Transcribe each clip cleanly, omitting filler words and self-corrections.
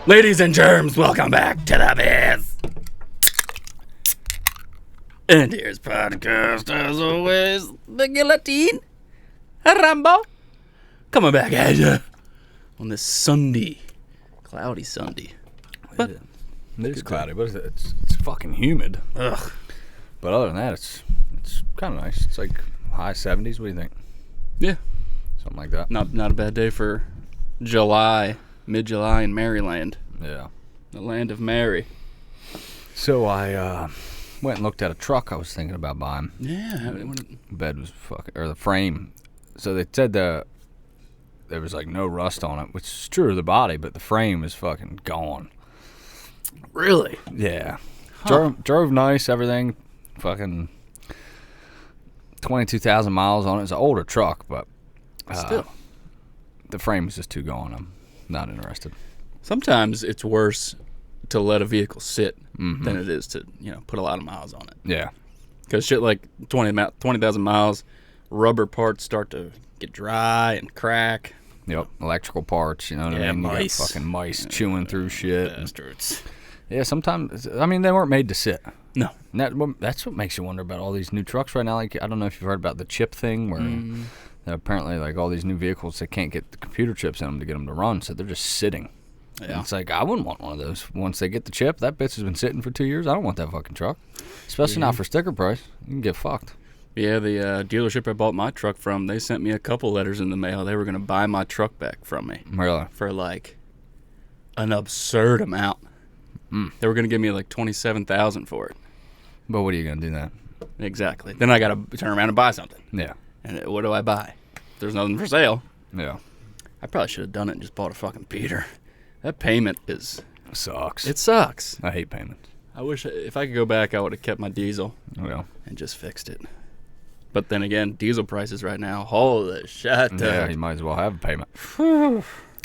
Ladies and germs, welcome back to the biz. And here's podcast, as always, the Guillotine, Rambo, coming back at you on this Sunday, cloudy Sunday. But it is cloudy, but it's fucking humid. Ugh. But other than that, it's kind of nice. It's like high 70s. What do you think? Yeah, Something like that. not a bad day for July, mid-July in Maryland, Yeah. the land of Mary. So I went and looked at a truck I was thinking about buying. Yeah, Bed was or the frame. So they said there was like no rust on it, which is true of the body, but the frame is fucking gone. really? Yeah. Huh. Drove nice, everything. Fucking 22,000 miles on it. It's an older truck, but Still. the frame is just too gone. I'm not interested. Sometimes it's worse to let a vehicle sit than it is to, put a lot of miles on it. Yeah. Because shit like 20,000 miles, rubber parts start to get dry and crack. Yep. Electrical parts, you know what I mean? Mice. You got fucking mice chewing through shit. Bastards. Yeah, sometimes, I mean, they weren't made to sit. No. And that's what makes you wonder about all these new trucks right now. Like, I don't know if you've heard about the chip thing where apparently, like, all these new vehicles, they can't get the computer chips in them to get them to run, so they're just sitting. Yeah. And it's like, I wouldn't want one of those. Once they get the chip, that bitch has been sitting for 2 years. I don't want that fucking truck. Especially not for sticker price. You can get fucked. Yeah, the dealership I bought my truck from, they sent me a couple letters in the mail. They were going to buy my truck back from me. Really? For, like, an absurd amount. They were going to give me, like, $27,000 for it. But what are you going to do then? Exactly. Then I got to turn around and buy something. Yeah. And what do I buy? There's nothing for sale. Yeah. I probably should have done it and just bought a fucking Peter. That payment Sucks. it sucks. I hate payments. I wish if I could go back, I would have kept my diesel Well. and just fixed it. But then again, diesel prices right now, holy shit. Yeah, you might as well have a payment.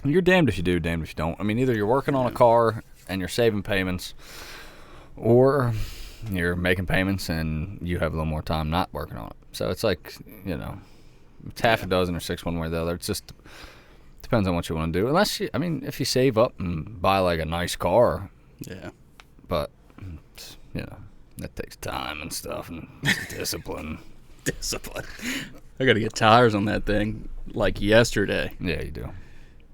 You're damned if you do, damned if you don't. I mean, either you're working on a car and you're saving payments, or you're making payments and you have a little more time not working on it. So it's like, it's half a dozen or six one way or the other. It's just depends on what you want to do. Unless if you save up and buy like a nice car. Yeah. But, that takes time and stuff and discipline. Discipline. I got to get tires on that thing like yesterday. Yeah, you do.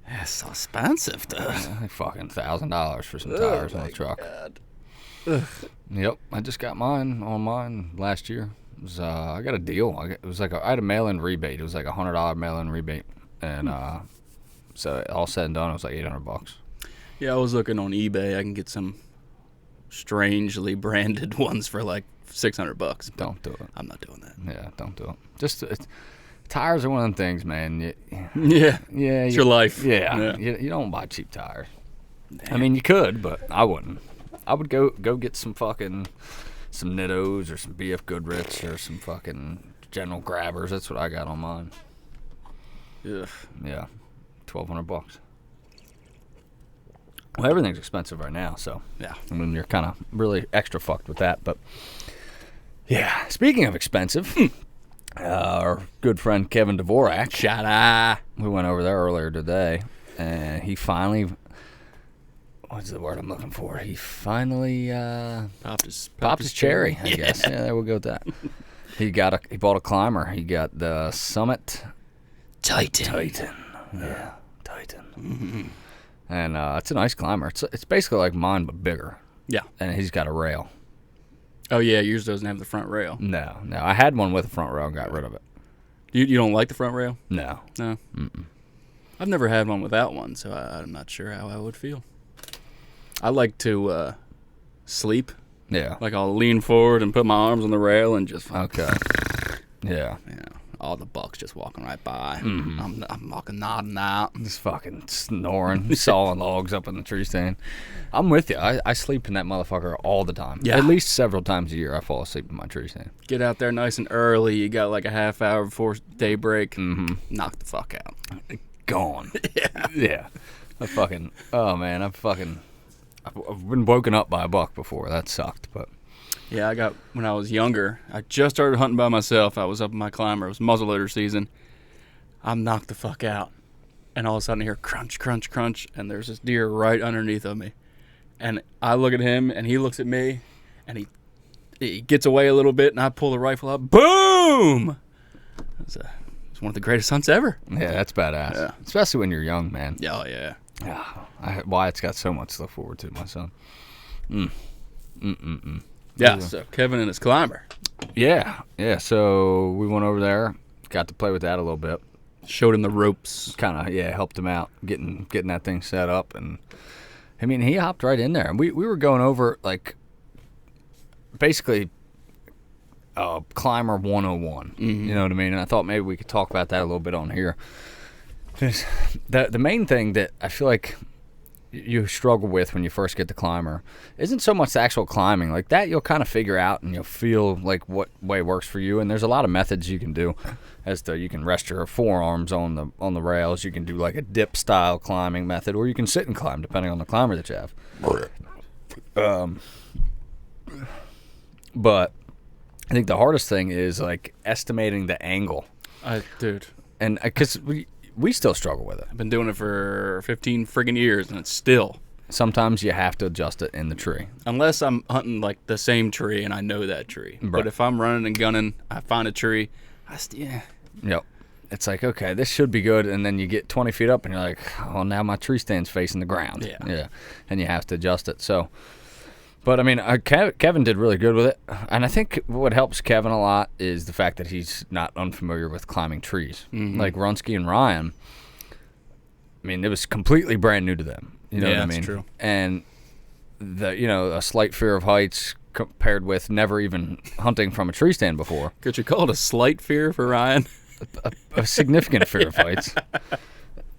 That's so expensive, though. Like fucking $1,000 for some tires on a truck. Yep, I just got mine last year. It was, I got a deal. I had a mail-in rebate. It was like $100 mail-in rebate, and so all said and done, it was like $800. Yeah, I was looking on eBay. I can get some strangely branded ones for like $600. Don't do it. I'm not doing that. Yeah, don't do it. Just tires are one of them things, man. Yeah. Yeah, It's your life. Yeah, you don't buy cheap tires. Damn. I mean, you could, but I wouldn't. I would go get some Nittos or some BF Goodrich or some fucking General Grabbers. That's what I got on mine. Ugh. Yeah, $1,200. Well, everything's expensive right now, so Yeah. I mean, you're kind of really extra fucked with that. But yeah, speaking of expensive, our good friend Kevin Dvorak, Shut-eye. we went over there earlier today, and he finally. What's the word I'm looking for? He finally Popped his cherry, I guess. Yeah, there we go with that. He bought a climber. He got the Summit Titan. Yeah, Titan. Mm-hmm. And it's a nice climber. It's basically like mine but bigger. Yeah. And he's got a rail. Oh, yeah, yours doesn't have the front rail. No. I had one with a front rail and got rid of it. You don't like the front rail? No. No? Mm-mm. I've never had one without one, so I'm not sure how I would feel. I like to sleep. Yeah. Like I'll lean forward and put my arms on the rail and just Okay. Yeah. all the bucks just walking right by. Mm-hmm. I'm walking nodding out. Just fucking snoring, sawing logs up in the tree stand. I'm with you. I sleep in that motherfucker all the time. Yeah. At least several times a year I fall asleep in my tree stand. Get out there nice and early. You got like a half hour before daybreak. Mm-hmm. Knock the fuck out. Gone. Yeah. I've been woken up by a buck before. That sucked, but Yeah, when I was younger, I just started hunting by myself. I was up in my climber. It was muzzleloader season. I'm knocked the fuck out. and all of a sudden I hear crunch, crunch, crunch, and there's this deer right underneath of me. And I look at him, and he looks at me, and he gets away a little bit, and I pull the rifle up. Boom! It's one of the greatest hunts ever. Yeah, that's badass. Yeah. Especially when you're young, man. Oh, yeah. Yeah. Wyatt's got so much to look forward to, my son. Yeah, so Kevin and his climber. Yeah. So we went over there, got to play with that a little bit. Showed him the ropes. Kind of, helped him out getting that thing set up. And, I mean, he hopped right in there. And we were going over, like, basically Climber 101. You know what I mean? And I thought maybe we could talk about that a little bit on here. The main thing that I feel like you struggle with when you first get the climber isn't so much the actual climbing. Like that you'll kind of figure out and you'll feel like what way works for you. And there's a lot of methods you can do as to you can rest your forearms on the rails. You can do like a dip style climbing method, or you can sit and climb depending on the climber that you have. But I think the hardest thing is like estimating the angle. Dude. And because we still struggle with it. I've been doing it for 15 friggin' years, and it's still. Sometimes you have to adjust it in the tree. Unless I'm hunting, like, the same tree, and I know that tree. Right. But if I'm running and gunning, I find a tree, Yep. It's like, okay, this should be good, and then you get 20 feet up, and you're like, well, now my tree stand's facing the ground. Yeah. And you have to adjust it. So, but, I mean, Kevin did really good with it. And I think what helps Kevin a lot is the fact that he's not unfamiliar with climbing trees. Like Runsky and Ryan, I mean, it was completely brand new to them. You know what I mean? That's true. And, a slight fear of heights compared with never even hunting from a tree stand before. Could you call it a slight fear for Ryan? A significant fear of heights.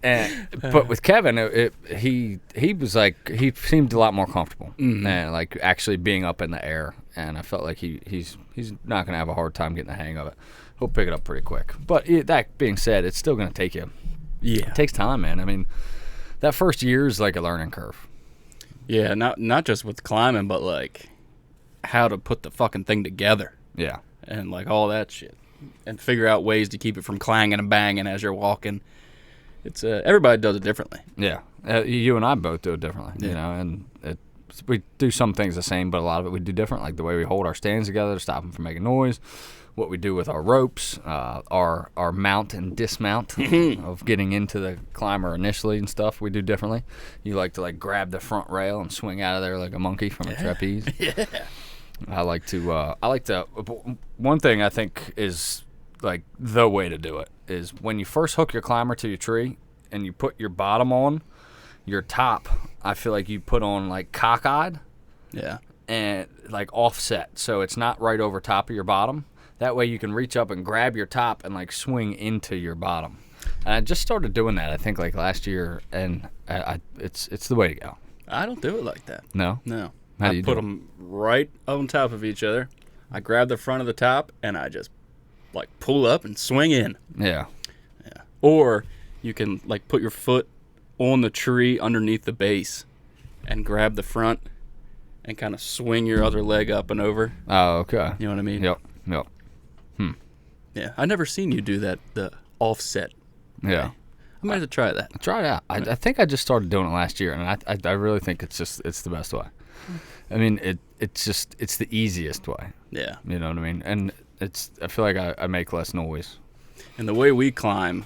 But with Kevin, he was like, he seemed a lot more comfortable and like actually being up in the air, and I felt like he's not gonna have a hard time getting the hang of it. He'll pick it up pretty quick. But that being said, it's still gonna take you. Yeah, it takes time, man. I mean, that first year is like a learning curve. Yeah, not just with climbing, but like how to put the fucking thing together. Yeah, and like all that shit, and figure out ways to keep it from clanging and banging as you're walking. It's everybody does it differently. Yeah, you and I both do it differently. Yeah. And we do some things the same, but a lot of it we do different. Like the way we hold our stands together to stop them from making noise, what we do with our ropes, our mount and dismount of getting into the climber initially and stuff. We do differently. You like to like grab the front rail and swing out of there like a monkey from a trapeze. Yeah. I like to. One thing I think is like the way to do it is when you first hook your climber to your tree and you put your bottom on, your top, I feel like you put on like cockeyed. Yeah. And like offset, so it's not right over top of your bottom. That way you can reach up and grab your top and like swing into your bottom. And I just started doing that, I think, like last year, and it's the way to go. I don't do it like that. No? No. How do you put them right on top of each other. I grab the front of the top, and I just like pull up and swing in. Yeah. Or you can like put your foot on the tree underneath the base and grab the front and kind of swing your other leg up and over. Oh, okay. You know what I mean? Yep. Yeah, I never seen you do that, the offset. Yeah. I might have to try that. Try it out. I think I just started doing it last year, and I really think it's the best way. I mean, it's the easiest way. Yeah. You know what I mean? And I feel like I make less noise. And the way we climb,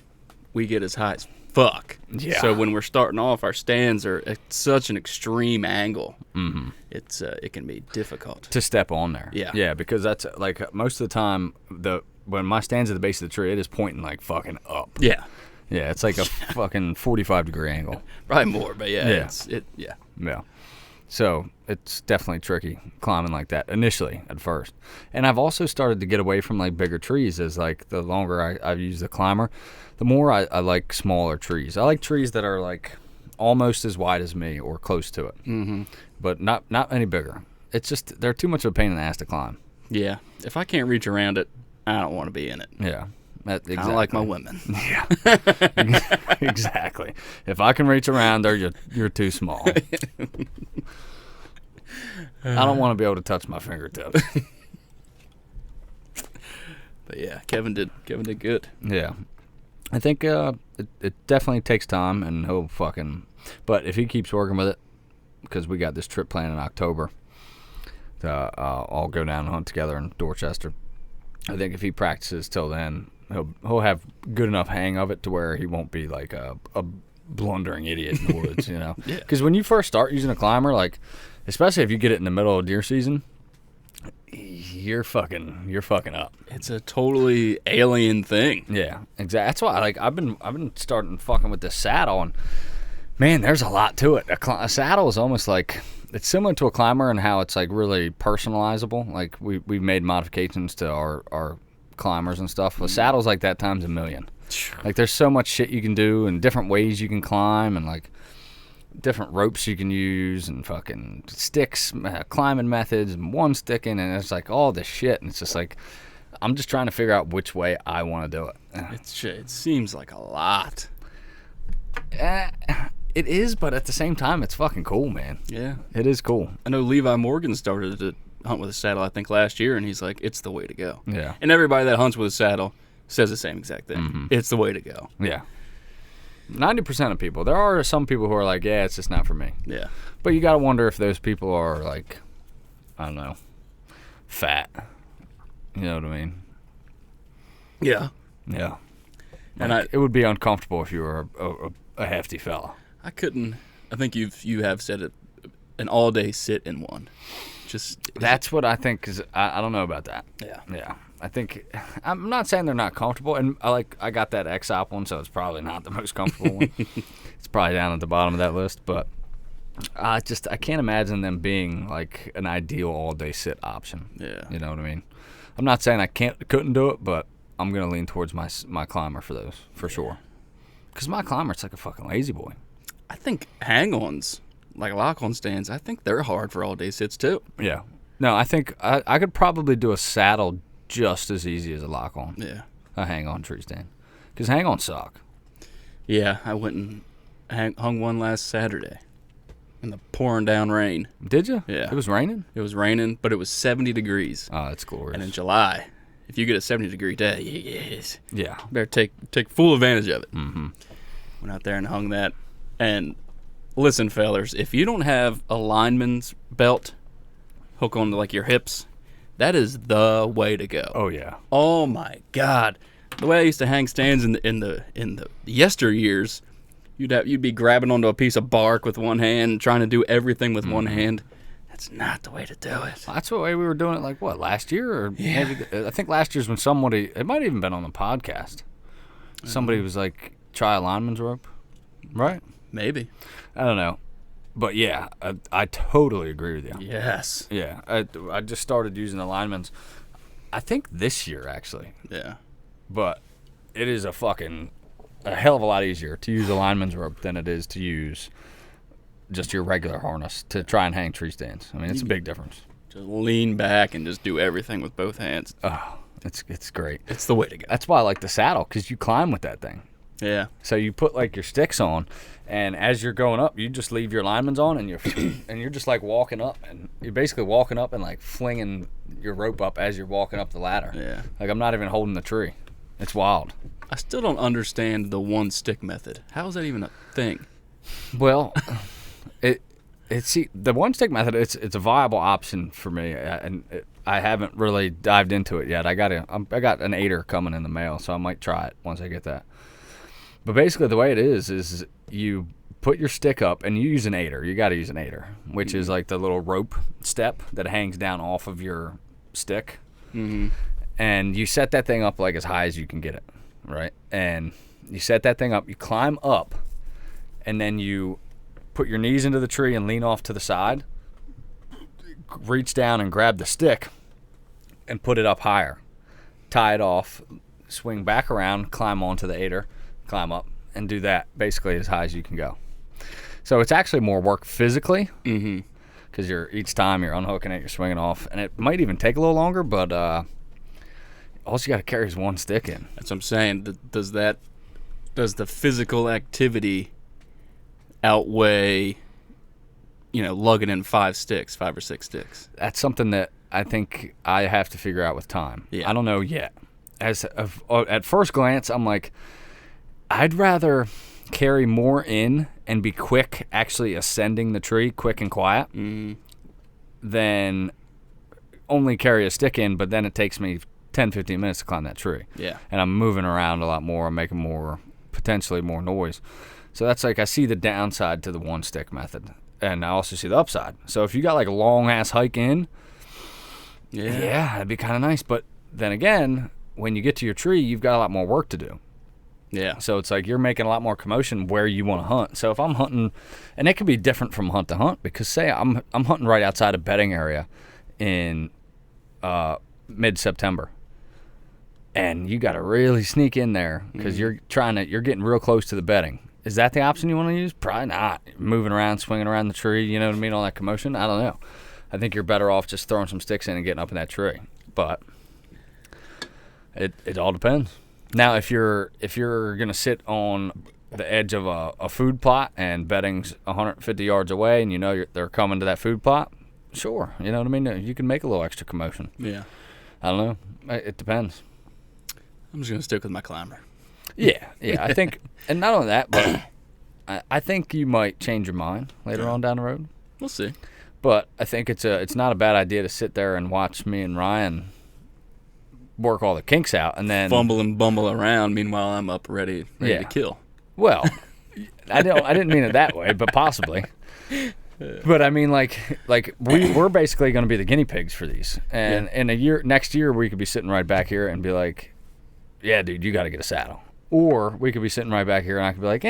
we get as high as fuck. Yeah. So when we're starting off, our stands are at such an extreme angle. Mm-hmm. It can be difficult to step on there. Yeah. Yeah, because that's like most of the time when my stand's at the base of the tree, it is pointing like fucking up. Yeah. Yeah, it's like a fucking 45-degree angle. Probably more, but yeah. Yeah. So it's definitely tricky climbing like that initially at first. And I've also started to get away from like bigger trees as like the longer I've used the climber, the more I like smaller trees. I like trees that are like almost as wide as me or close to it, but not any bigger. It's just they're too much of a pain in the ass to climb. Yeah. If I can't reach around it, I don't want to be in it. Yeah. Exactly. Kind of like my women. Yeah. Exactly. If I can reach around there, you're too small. I don't want to be able to touch my fingertips. But yeah, Kevin did good. Yeah. I think it definitely takes time, and he'll fucking. But if he keeps working with it, because we got this trip planned in October, to all go down and hunt together in Dorchester. I think if he practices till then, he'll have good enough hang of it to where he won't be like a blundering idiot in the woods, you know. Yeah. Because when you first start using a climber, like especially if you get it in the middle of deer season, you're fucking up. It's a totally alien thing. Yeah, exactly. That's why like I've been starting fucking with this saddle, and man, there's a lot to it. A saddle is almost like it's similar to a climber in how it's like really personalizable. Like we made modifications to our climbers and stuff. With saddles like that times a million. Like there's so much shit you can do and different ways you can climb and like different ropes you can use and fucking sticks, climbing methods and one sticking, and it's like all this shit, and it's just like I'm just trying to figure out which way I want to do it. It seems like a lot. It is, but at the same time, it's fucking cool, man. Yeah. It is cool. I know Levi Morgan started to hunt with a saddle, I think, last year, and he's like, it's the way to go. Yeah. And everybody that hunts with a saddle says the same exact thing. Mm-hmm. It's the way to go. Yeah. 90% of people. There are some people who are like, yeah, it's just not for me. Yeah. But you got to wonder if those people are like, I don't know, fat. You know what I mean? Yeah. Yeah. And it would be uncomfortable if you were a hefty fella. I couldn't. I think you have said it. An all-day sit in one. That's what I think. Cause I don't know about that. Yeah. Yeah. I think I'm not saying they're not comfortable, and I got that X-Op one, so it's probably not the most comfortable one. It's probably down at the bottom of that list, but I can't imagine them being like an ideal all-day sit option. Yeah. You know what I mean? I'm not saying I couldn't do it, but I'm gonna lean towards my climber for those for sure. Cause my climber, it's like a fucking lazy boy. I think hang-ons, like lock-on stands, I think they're hard for all-day sits too. Yeah. No, I think I could probably do a saddle just as easy as a lock-on. Yeah. A hang-on tree stand. Because hang-ons suck. Yeah, I went and hung one last Saturday in the pouring down rain. Did you? Yeah. It was raining? It was raining, but it was 70 degrees. Oh, that's glorious. And in July, if you get a 70-degree day, yes. Yeah. Better take full advantage of it. Mm-hmm. Went out there and hung that. And listen, fellers, if you don't have a lineman's belt hook onto like your hips, that is the way to go. Oh yeah. Oh my God, the way I used to hang stands in the yesteryears, you'd be grabbing onto a piece of bark with one hand, trying to do everything with one hand. That's not the way to do it. That's the way we were doing it. Like what, last year or maybe? I think last year's when somebody. It might have even been on the podcast. Somebody was like, try a lineman's rope, right? Maybe. I don't know. But yeah, I totally agree with you. Yes. Yeah, I just started using the lineman's, I think this year actually. Yeah. But it is a hell of a lot easier to use a lineman's rope than it is to use just your regular harness to try and hang tree stands. I mean, it's a big difference. Just lean back and just do everything with both hands. Oh, it's great. It's the way to go. That's why I like the saddle, because you climb with that thing. Yeah. So you put like your sticks on, and as you're going up, you just leave your lineman's on, and you're just like walking up, and you're basically walking up and like flinging your rope up as you're walking up the ladder. Yeah. Like I'm not even holding the tree. It's wild. I still don't understand the one stick method. How is that even a thing? Well, the one stick method. It's a viable option for me, and I haven't really dived into it yet. I got an 8er coming in the mail, so I might try it once I get that. But basically the way it is you put your stick up and you use an 8er. You got to use an 8er, which is like the little rope step that hangs down off of your stick. Mm-hmm. And you set that thing up like as high as you can get it, right? And you set that thing up, you climb up, and then you put your knees into the tree and lean off to the side, reach down and grab the stick and put it up higher. Tie it off, swing back around, climb onto the 8er, climb up, and do that basically as high as you can go. So it's actually more work physically, because each time you're unhooking it, you're swinging off, and it might even take a little longer, but all you got to carry is one stick in. That's what I'm saying. Does the physical activity outweigh, lugging in 5 or 6 sticks? That's something that I think I have to figure out with time. Yeah. I don't know yet. At first glance, I'm like, I'd rather carry more in and be quick actually ascending the tree, quick and quiet, than only carry a stick in, but then it takes me 10, 15 minutes to climb that tree. Yeah. And I'm moving around a lot more. I'm making potentially more noise. So that's like, I see the downside to the one stick method. And I also see the upside. So if you got like a long ass hike in, yeah, it'd be kind of nice. But then again, when you get to your tree, you've got a lot more work to do. Yeah. So it's like you're making a lot more commotion where you want to hunt. So if I'm hunting, and it can be different from hunt to hunt, because say I'm hunting right outside a bedding area in mid-September, and you got to really sneak in there because you're getting real close to the bedding. Is that the option you want to use? Probably not. Moving around, swinging around the tree, you know what I mean? All that commotion. I don't know. I think you're better off just throwing some sticks in and getting up in that tree. But it all depends. Now, if you're gonna sit on the edge of a food plot and bedding's 150 yards away, and you know they're coming to that food plot, sure, you know what I mean. You can make a little extra commotion. Yeah. I don't know. It depends. I'm just gonna stick with my climber. Yeah. I think, and not only that, but I think you might change your mind later on down the road. We'll see. But I think it's not a bad idea to sit there and watch me and Ryan work all the kinks out, and then fumble and bumble around. Meanwhile, I'm up ready to kill. Well, I didn't mean it that way, but possibly. But I mean, like we're basically going to be the guinea pigs for these, and in next year, we could be sitting right back here and be like, "Yeah, dude, you got to get a saddle," or we could be sitting right back here and I could be like,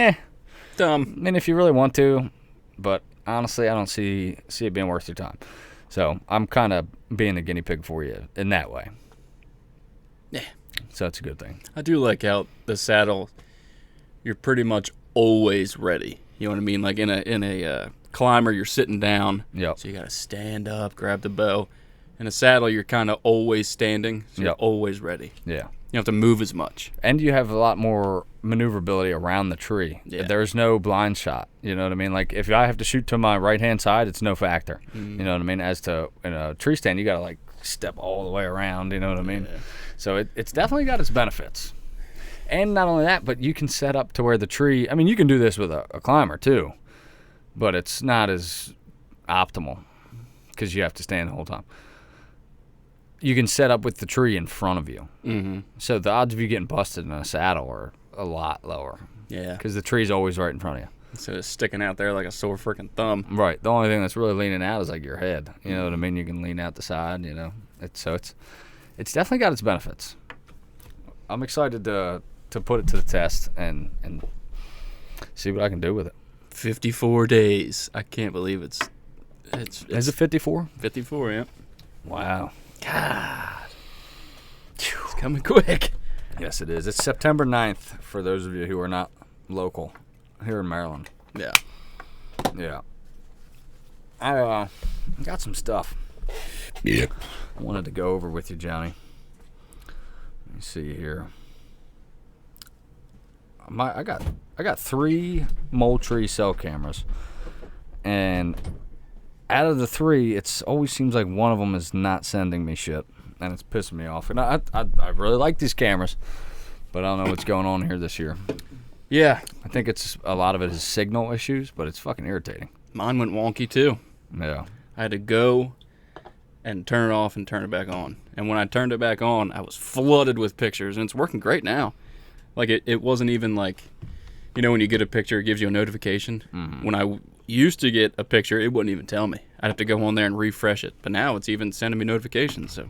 dumb. I mean, if you really want to, but honestly, I don't see it being worth your time. So I'm kind of being the guinea pig for you in that way. Yeah. So it's a good thing. I do like how the saddle, you're pretty much always ready. You know what I mean? Like in a climber, you're sitting down. Yep. So you got to stand up, grab the bow. In a saddle, you're kind of always standing. So you're always ready. Yeah. You don't have to move as much. And you have a lot more maneuverability around the tree. Yeah. There's no blind shot. You know what I mean? Like if I have to shoot to my right-hand side, it's no factor. You know what I mean? As to in a tree stand, you got to like step all the way around. You know what I mean? Yeah. So it's definitely got its benefits. And not only that, but you can set up to where the tree, I mean, you can do this with a climber too, but it's not as optimal because you have to stand the whole time. You can set up with the tree in front of you. Mm-hmm. So the odds of you getting busted in a saddle are a lot lower. Yeah. Because the tree's always right in front of you. Instead of sticking out there like a sore freaking thumb. Right. The only thing that's really leaning out is like your head. You know what I mean? You can lean out the side, you know. It's definitely got its benefits. I'm excited to put it to the test and see what I can do with it. 54 days. I can't believe it's Is it 54? 54, yeah. Wow. God. It's coming quick. Yes, it is. It's September 9th for those of you who are not local here in Maryland. Yeah. Yeah. I got some stuff. Yeah. I wanted to go over with you, Johnny. Let me see here. I got 3 Moultrie cell cameras, and out of the 3, it's always seems like one of them is not sending me shit, and it's pissing me off. And I really like these cameras, but I don't know what's going on here this year. Yeah. I think it's a lot of it is signal issues, but it's fucking irritating. Mine went wonky too. Yeah. I had to go and turn it off and turn it back on. And when I turned it back on, I was flooded with pictures, and it's working great now. Like, it wasn't even like, you know, when you get a picture, it gives you a notification. Mm-hmm. When I used to get a picture, it wouldn't even tell me. I'd have to go on there and refresh it. But now it's even sending me notifications, so.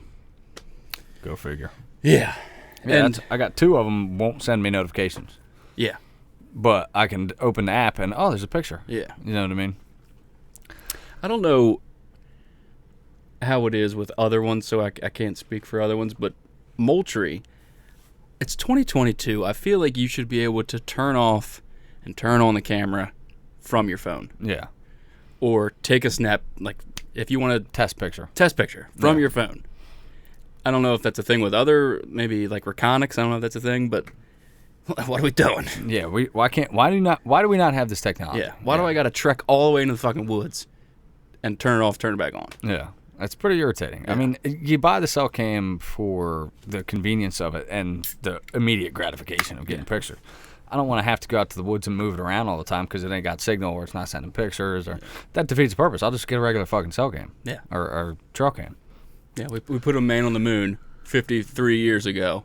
Go figure. Yeah. And I got 2 of them won't send me notifications. Yeah. But I can open the app and, there's a picture. Yeah. You know what I mean? I don't know how it is with other ones, so I can't speak for other ones, but Moultrie, it's 2022. I feel like you should be able to turn off and turn on the camera from your phone. Yeah. Or take a snap, like if you want to test picture from your phone. I don't know if that's a thing with other, maybe like Reconics. I don't know if that's a thing, but what are we doing? Yeah, why do we not have this technology? Yeah. Why do I got to trek all the way into the fucking woods and turn it off, turn it back on? Yeah. That's pretty irritating. Yeah. I mean, you buy the cell cam for the convenience of it and the immediate gratification of getting a picture. I don't want to have to go out to the woods and move it around all the time because it ain't got signal or it's not sending pictures or that defeats the purpose. I'll just get a regular fucking cell cam. Yeah. Or trail cam. Yeah, we put a man on the moon 53 years ago,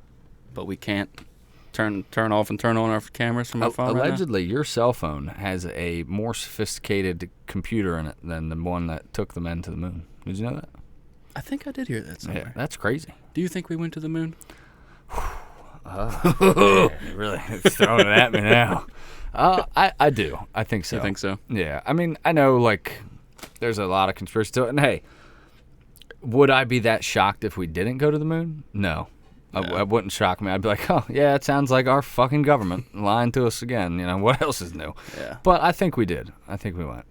but we can't turn off and turn on our cameras from our phone. Allegedly, your cell phone has a more sophisticated computer in it than the one that took the men to the moon. Did you know that? I think I did hear that somewhere. Yeah, that's crazy. Do you think we went to the moon? You're really throwing it at me now. I do. I think so. You think so? Yeah. I mean, I know, like, there's a lot of conspiracy to it. And, hey, would I be that shocked if we didn't go to the moon? No. I wouldn't shock me. I'd be like, oh, yeah, it sounds like our fucking government lying to us again. You know, what else is new? Yeah. But I think we did. I think we went.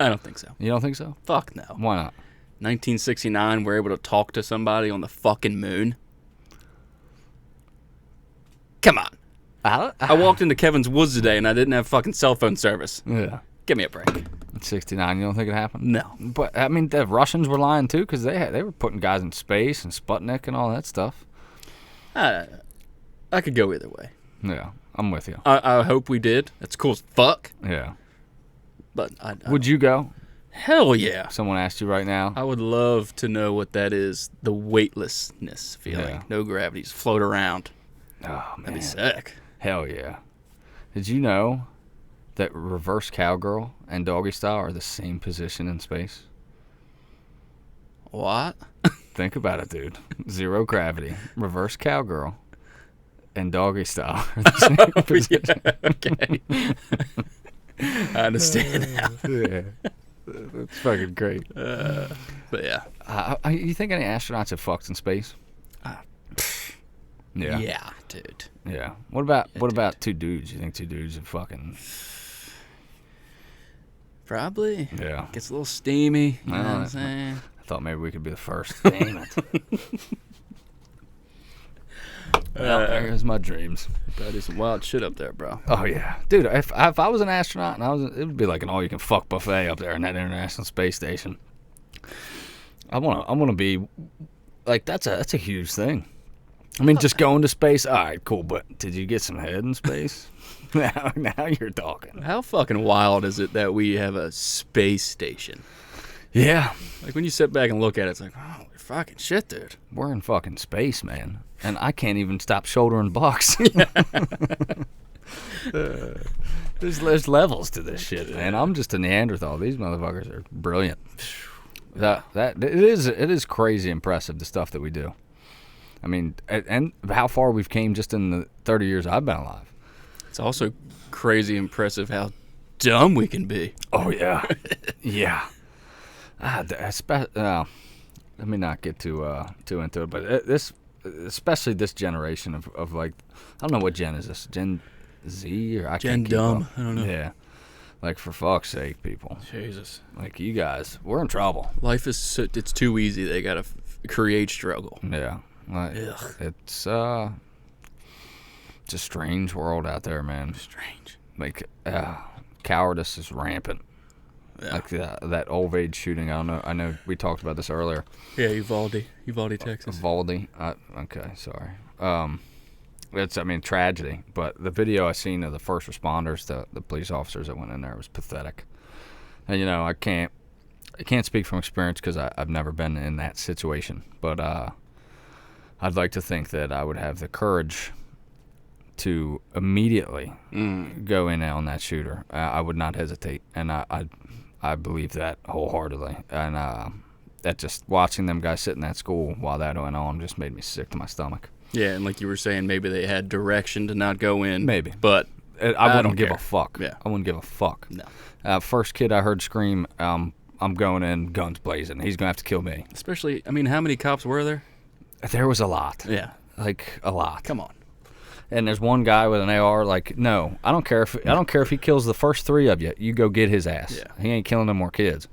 I don't think so. You don't think so? Fuck no. Why not? 1969, we're able to talk to somebody on the fucking moon. Come on. I walked into Kevin's Woods today and I didn't have fucking cell phone service. Yeah. Give me a break. In 69, you don't think it happened? No. But, I mean, the Russians were lying, too, because they were putting guys in space and Sputnik and all that stuff. I could go either way. Yeah, I'm with you. I hope we did. That's cool as fuck. Yeah. But Would you go? Hell yeah. Someone asked you right now. I would love to know what that is. The weightlessness feeling. Yeah. No gravity. Just float around. Oh, man. That'd be sick. Hell yeah. Did you know that reverse cowgirl and doggy style are the same position in space? What? Think about it, dude. Zero gravity. Reverse cowgirl and doggy style are the same position. Yeah, okay. I understand now. Yeah. That's fucking great. But yeah. You think any astronauts have fucked in space? Yeah. Yeah, dude. Yeah. What about two dudes? You think two dudes have fucking... Probably. Yeah. Gets a little steamy. You know what I'm Well, saying? I thought maybe we could be the first. Damn it. Well, there's my dreams. Probably some wild shit up there, bro. Oh yeah, dude. If I was an astronaut, and it would be like an all-you-can-fuck buffet up there in that International Space Station. I wanna be like that's a huge thing. I mean, just going to space. All right, cool. But did you get some head in space? now you're talking. How fucking wild is it that we have a space station? Yeah. Like when you sit back and look at it, it's like, oh, fucking shit, dude. We're in fucking space, man. And I can't even stop shouldering bucks. There's levels to this shit, man. I'm just a Neanderthal. These motherfuckers are brilliant. It is crazy impressive, the stuff that we do. I mean, and how far we've came just in the 30 years I've been alive. It's also crazy impressive how dumb we can be. Oh, yeah. Yeah. Let me not get too into it, but especially this generation of like, I don't know what gen is this, Gen Z or I Gen can't keep dumb. up. I don't know. Yeah, like for fuck's sake, people. Jesus. Like you guys, we're in trouble. Life is it's too easy. They gotta create struggle. Yeah, like, Ugh. it's a strange world out there, man. Strange. Like cowardice is rampant. Yeah. Like that old age shooting. I know we talked about this earlier. Yeah, Uvalde, Texas. Uvalde. Okay, sorry. It's tragedy. But the video I seen of the first responders, the police officers that went in there, was pathetic. And I can't speak from experience because I've never been in that situation. But I'd like to think that I would have the courage to immediately go in on that shooter. I would not hesitate, and I believe that wholeheartedly. And that just watching them guys sit in that school while that went on just made me sick to my stomach. Yeah, and like you were saying, maybe they had direction to not go in. Maybe. But I wouldn't give care. a fuck. Yeah. I wouldn't give a fuck. No. First kid I heard scream, I'm going in, guns blazing. He's going to have to kill me. Especially, how many cops were there? There was a lot. Yeah. Like, a lot. Come on. And there's one guy with an AR. Like, no, I don't care if he kills the first three of you. You go get his ass. Yeah. He ain't killing no more kids.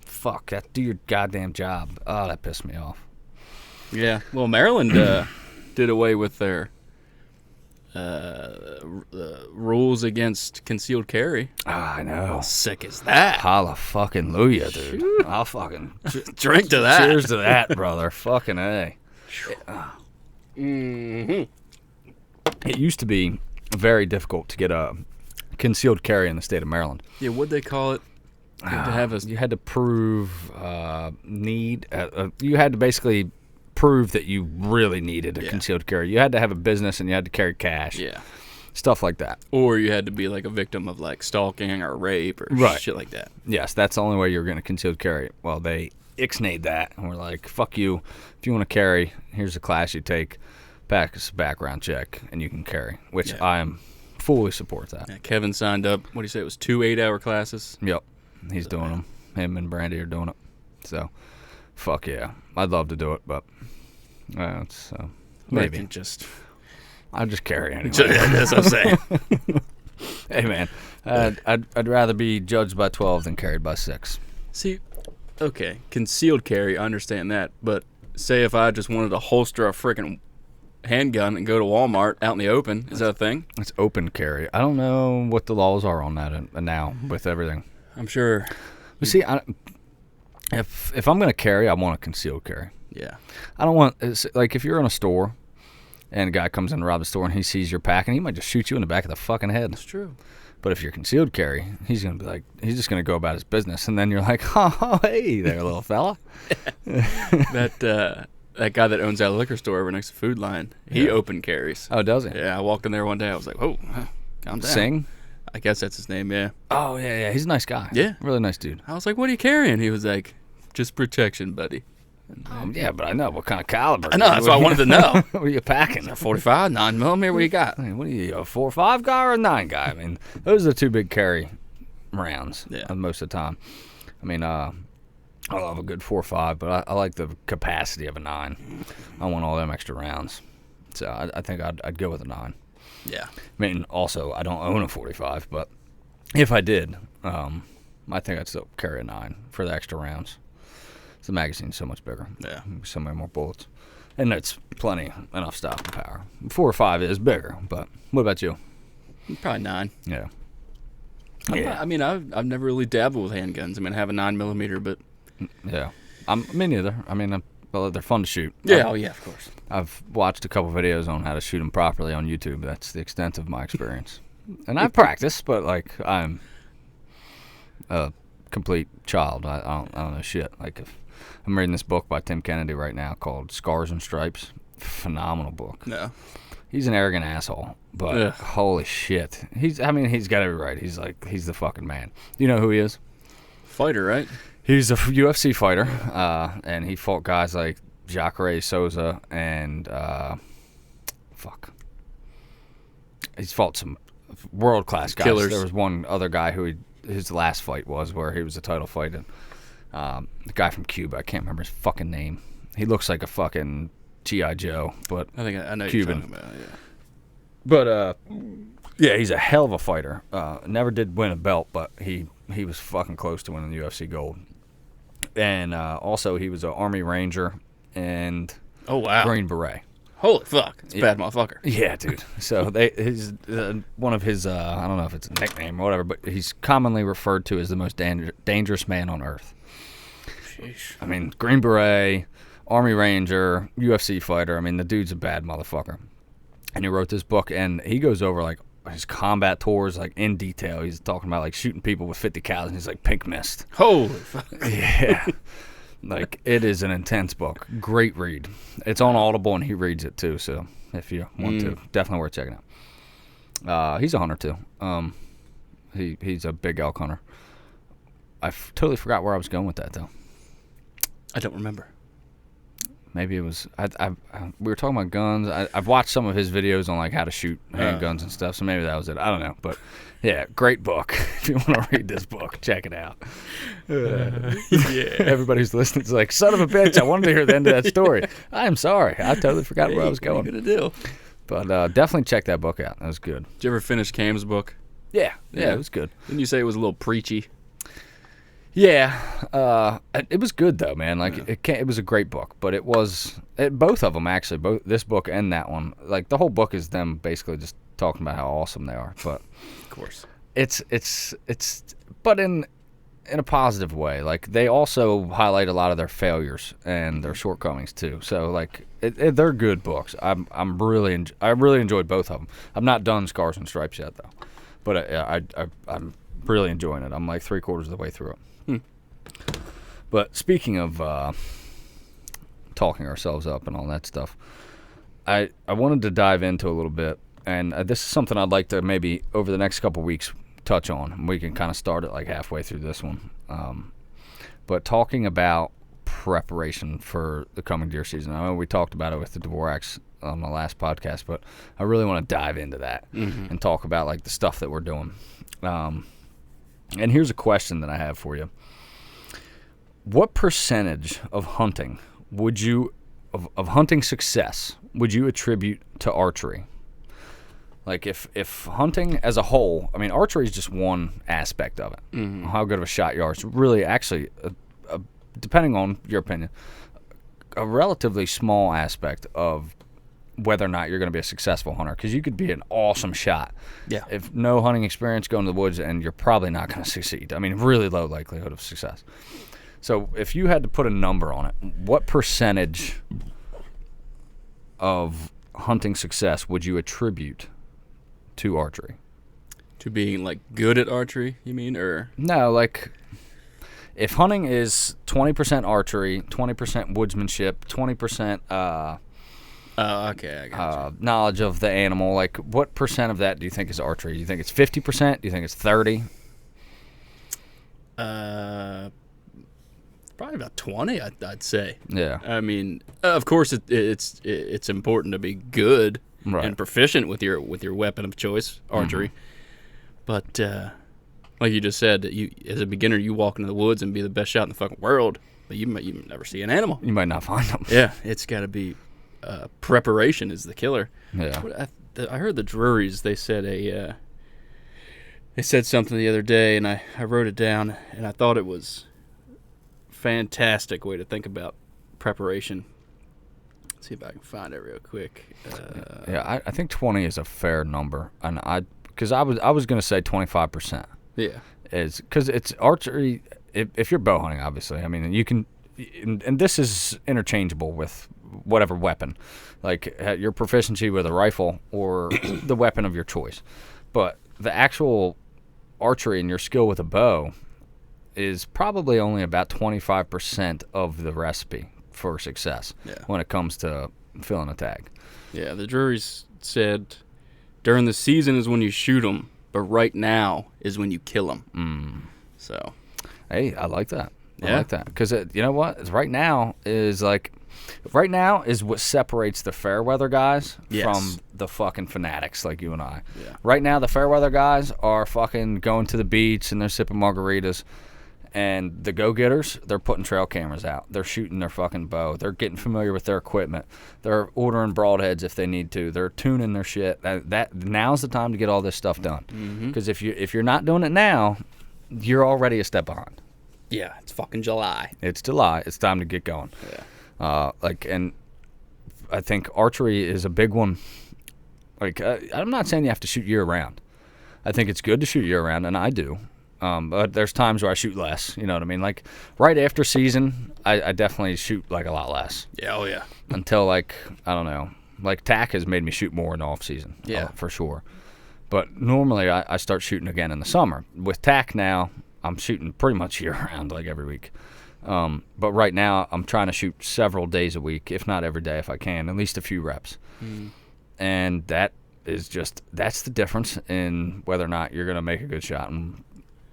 Fuck, do your goddamn job. Oh, that pissed me off. Yeah. Well, Maryland did away with their rules against concealed carry. I know. How sick is that? Holla fucking Luya, dude. I'll fucking drink to that. Cheers to that, brother. Fucking A. Mm-hmm. It used to be, very difficult to get a concealed carry in the state of Maryland. Yeah, what'd they call it? You had to have a... You had to prove need. You had to basically prove that you really needed a concealed carry. You had to have a business and you had to carry cash. Yeah. Stuff like that. Or you had to be like a victim of like stalking or rape or shit like that. Yes, that's the only way you're going to concealed carry. Well, they ixnayed that and we're like, fuck you. If you want to carry, here's a class you take, pass a background check, and you can carry, which I am fully support that. Yeah, Kevin signed up, what do you say, it was 2 8-hour classes? Yep. He's doing them. Him and Brandy are doing it. So, fuck yeah. I'd love to do it, but it's maybe. I'll just carry anyway. That's what I'm saying. Hey, man. I'd rather be judged by 12 than carried by 6. See, okay, concealed carry, I understand that, but say if I just wanted to holster a freaking handgun and go to Walmart out in the open, is that a thing? It's open carry. I don't know what the laws are on that now with everything. I'm sure. You see, if I'm going to carry, I want a concealed carry. Yeah. I don't want, like, if you're in a store and a guy comes in to rob the store and he sees you're packing, he might just shoot you in the back of the fucking head. That's true. But if you're concealed carry, he's going to be like, he's just going to go about his business. And then you're like, oh, hey there, little fella. That guy that owns that liquor store over next to Food Line, he open carries. Oh, does he? Yeah, I walked in there one day. I was like, whoa, calm down. Sing? I guess that's his name, yeah. Oh, yeah. He's a nice guy. Yeah. Really nice dude. I was like, what are you carrying? He was like, just protection, buddy. Yeah, but I know what kind of caliber. I know, that's what I wanted to know. What are you packing? A 45, 9mm, what you got? I mean, what are you, a 4.5 guy or a 9 guy? I mean, those are the two big carry rounds most of the time. I mean, I love a good 4.5, but I like the capacity of a 9. I want all them extra rounds. So I think I'd go with a 9. Yeah. I mean, also, I don't own a 45, but if I did, I think I'd still carry a 9 for the extra rounds. The magazine's so much bigger. Yeah. So many more bullets. And it's enough stopping power. 4.5 is bigger, but what about you? Probably 9. Yeah. I mean, I've never really dabbled with handguns. I mean, I have a 9mm, but... Yeah. Me neither. I mean, well, they're fun to shoot. Yeah, of course. I've watched a couple videos on how to shoot them properly on YouTube. That's the extent of my experience. And I've practiced, but, like, I'm a complete child. I don't know shit. Like, if I'm reading this book by Tim Kennedy right now called Scars and Stripes. Phenomenal book. No. He's an arrogant asshole, but holy shit. He's got to be right. He's the fucking man. Do you know who he is? Fighter, right? He's a UFC fighter, and he fought guys like Jacare Souza and, he's fought some world-class guys. Killers. There was one other guy who his last fight was where he was a title fight, and the guy from Cuba, I can't remember his fucking name. He looks like a fucking G.I. Joe, but I think I know Cuban. You're talking about, yeah. But, yeah, he's a hell of a fighter. Never did win a belt, but he was fucking close to winning the UFC gold. And also, he was an Army Ranger and Green Beret. Holy fuck. It's a bad motherfucker. Yeah, dude. So one of his, I don't know if it's a nickname or whatever, but he's commonly referred to as the most dangerous man on earth. Sheesh. I mean, Green Beret, Army Ranger, UFC fighter. I mean, the dude's a bad motherfucker. And he wrote this book, and he goes over, like, his combat tours, like, in detail. He's talking about, like, shooting people with 50 cals, and he's like, pink mist. Holy fuck. Yeah. Like, it is an intense book. Great read. It's on Audible, and he reads it, too, so if you want to, definitely worth checking out. He's a hunter, too. He's a big elk hunter. I totally forgot where I was going with that, though. I don't remember. Maybe it was we were talking about guns. I've watched some of his videos on like how to shoot handguns and stuff, so maybe that was it. I don't know, but yeah, great book. If you want to read this book, check it out. Yeah, everybody who's listening is like, son of a bitch, I wanted to hear the end of that story. I'm sorry, I totally forgot where I was going. What are you gonna do? But definitely check that book out. That was good. Did you ever finish Cam's book? Yeah, it was good. Didn't you say it was a little preachy? Yeah, it was good though, man. Like it was a great book, but both of them actually, both this book and that one. Like the whole book is them basically just talking about how awesome they are. But of course, it's but in in a positive way. Like, they also highlight a lot of their failures and their shortcomings too. So, like, they're good books. I really enjoyed both of them. I'm not done Scars and Stripes yet though, but I'm really enjoying it. I'm like 3/4 of the way through it. But speaking of talking ourselves up and all that stuff, I wanted to dive into a little bit, and this is something I'd like to maybe over the next couple weeks touch on. We can kind of start it like halfway through this one. But talking about preparation for the coming deer season. I know we talked about it with the Dvoraks on the last podcast, but I really want to dive into that and talk about like the stuff that we're doing. And here's a question that I have for you. What percentage of hunting would you, of hunting success, would you attribute to archery? Like, if hunting as a whole, I mean, archery is just one aspect of it. How good of a shot you are. It's really actually, depending on your opinion, a relatively small aspect of whether or not you're going to be a successful hunter. Because you could be an awesome shot. Yeah. If no hunting experience, go into the woods, and you're probably not going to succeed. I mean, really low likelihood of success. So if you had to put a number on it, what percentage of hunting success would you attribute to archery? To being like good at archery, you mean, or No, like if hunting is 20% archery, 20% woodsmanship, 20% okay, I got knowledge of the animal, like what percent of that do you think is archery? Do you think it's 50%? Do you think it's 30? Probably about 20, I'd say. Yeah. I mean, of course, it's important to be good and proficient with your weapon of choice, archery. But like you just said, you as a beginner, you walk into the woods and be the best shot in the fucking world, but you might never see an animal. You might not find them. Yeah, it's got to be preparation is the killer. Yeah. I heard the Drurys. They said they said something the other day, and I wrote it down, and I thought it was fantastic way to think about preparation. Let's see if I can find it real quick. Yeah, I think 20 is a fair number, and because I was going to say 25%. Yeah, is because it's archery. If you're bow hunting, obviously, I mean, you can, and this is interchangeable with whatever weapon, like your proficiency with a rifle or the weapon of your choice. But the actual archery and your skill with a bow is probably only about 25% of the recipe for success when it comes to filling a tag. Yeah, the Drurys said during the season is when you shoot them, but right now is when you kill them. So, hey, I like that. I like that because you know what? Right now is what separates the fair weather guys from the fucking fanatics like you and I. Yeah. Right now, the fair weather guys are fucking going to the beach and they're sipping margaritas. And the go-getters, they're putting trail cameras out. They're shooting their fucking bow. They're getting familiar with their equipment. They're ordering broadheads if they need to. They're tuning their shit. That now's the time to get all this stuff done. Because if you're not doing it now, you're already a step behind. Yeah, it's fucking July. It's July. It's time to get going. Yeah. And I think archery is a big one. Like, I'm not saying you have to shoot year-round. I think it's good to shoot year-round, and I do. But there's times where I shoot less, you know what I mean? Like, right after season, I definitely shoot, like, a lot less. Yeah, oh, yeah. Until, like, I don't know. Like, TAC has made me shoot more in the off-season. Yeah. For sure. But normally, I start shooting again in the summer. With TAC now, I'm shooting pretty much year-round, like, every week. But right now, I'm trying to shoot several days a week, if not every day if I can, at least a few reps. And that's the difference in whether or not you're going to make a good shot and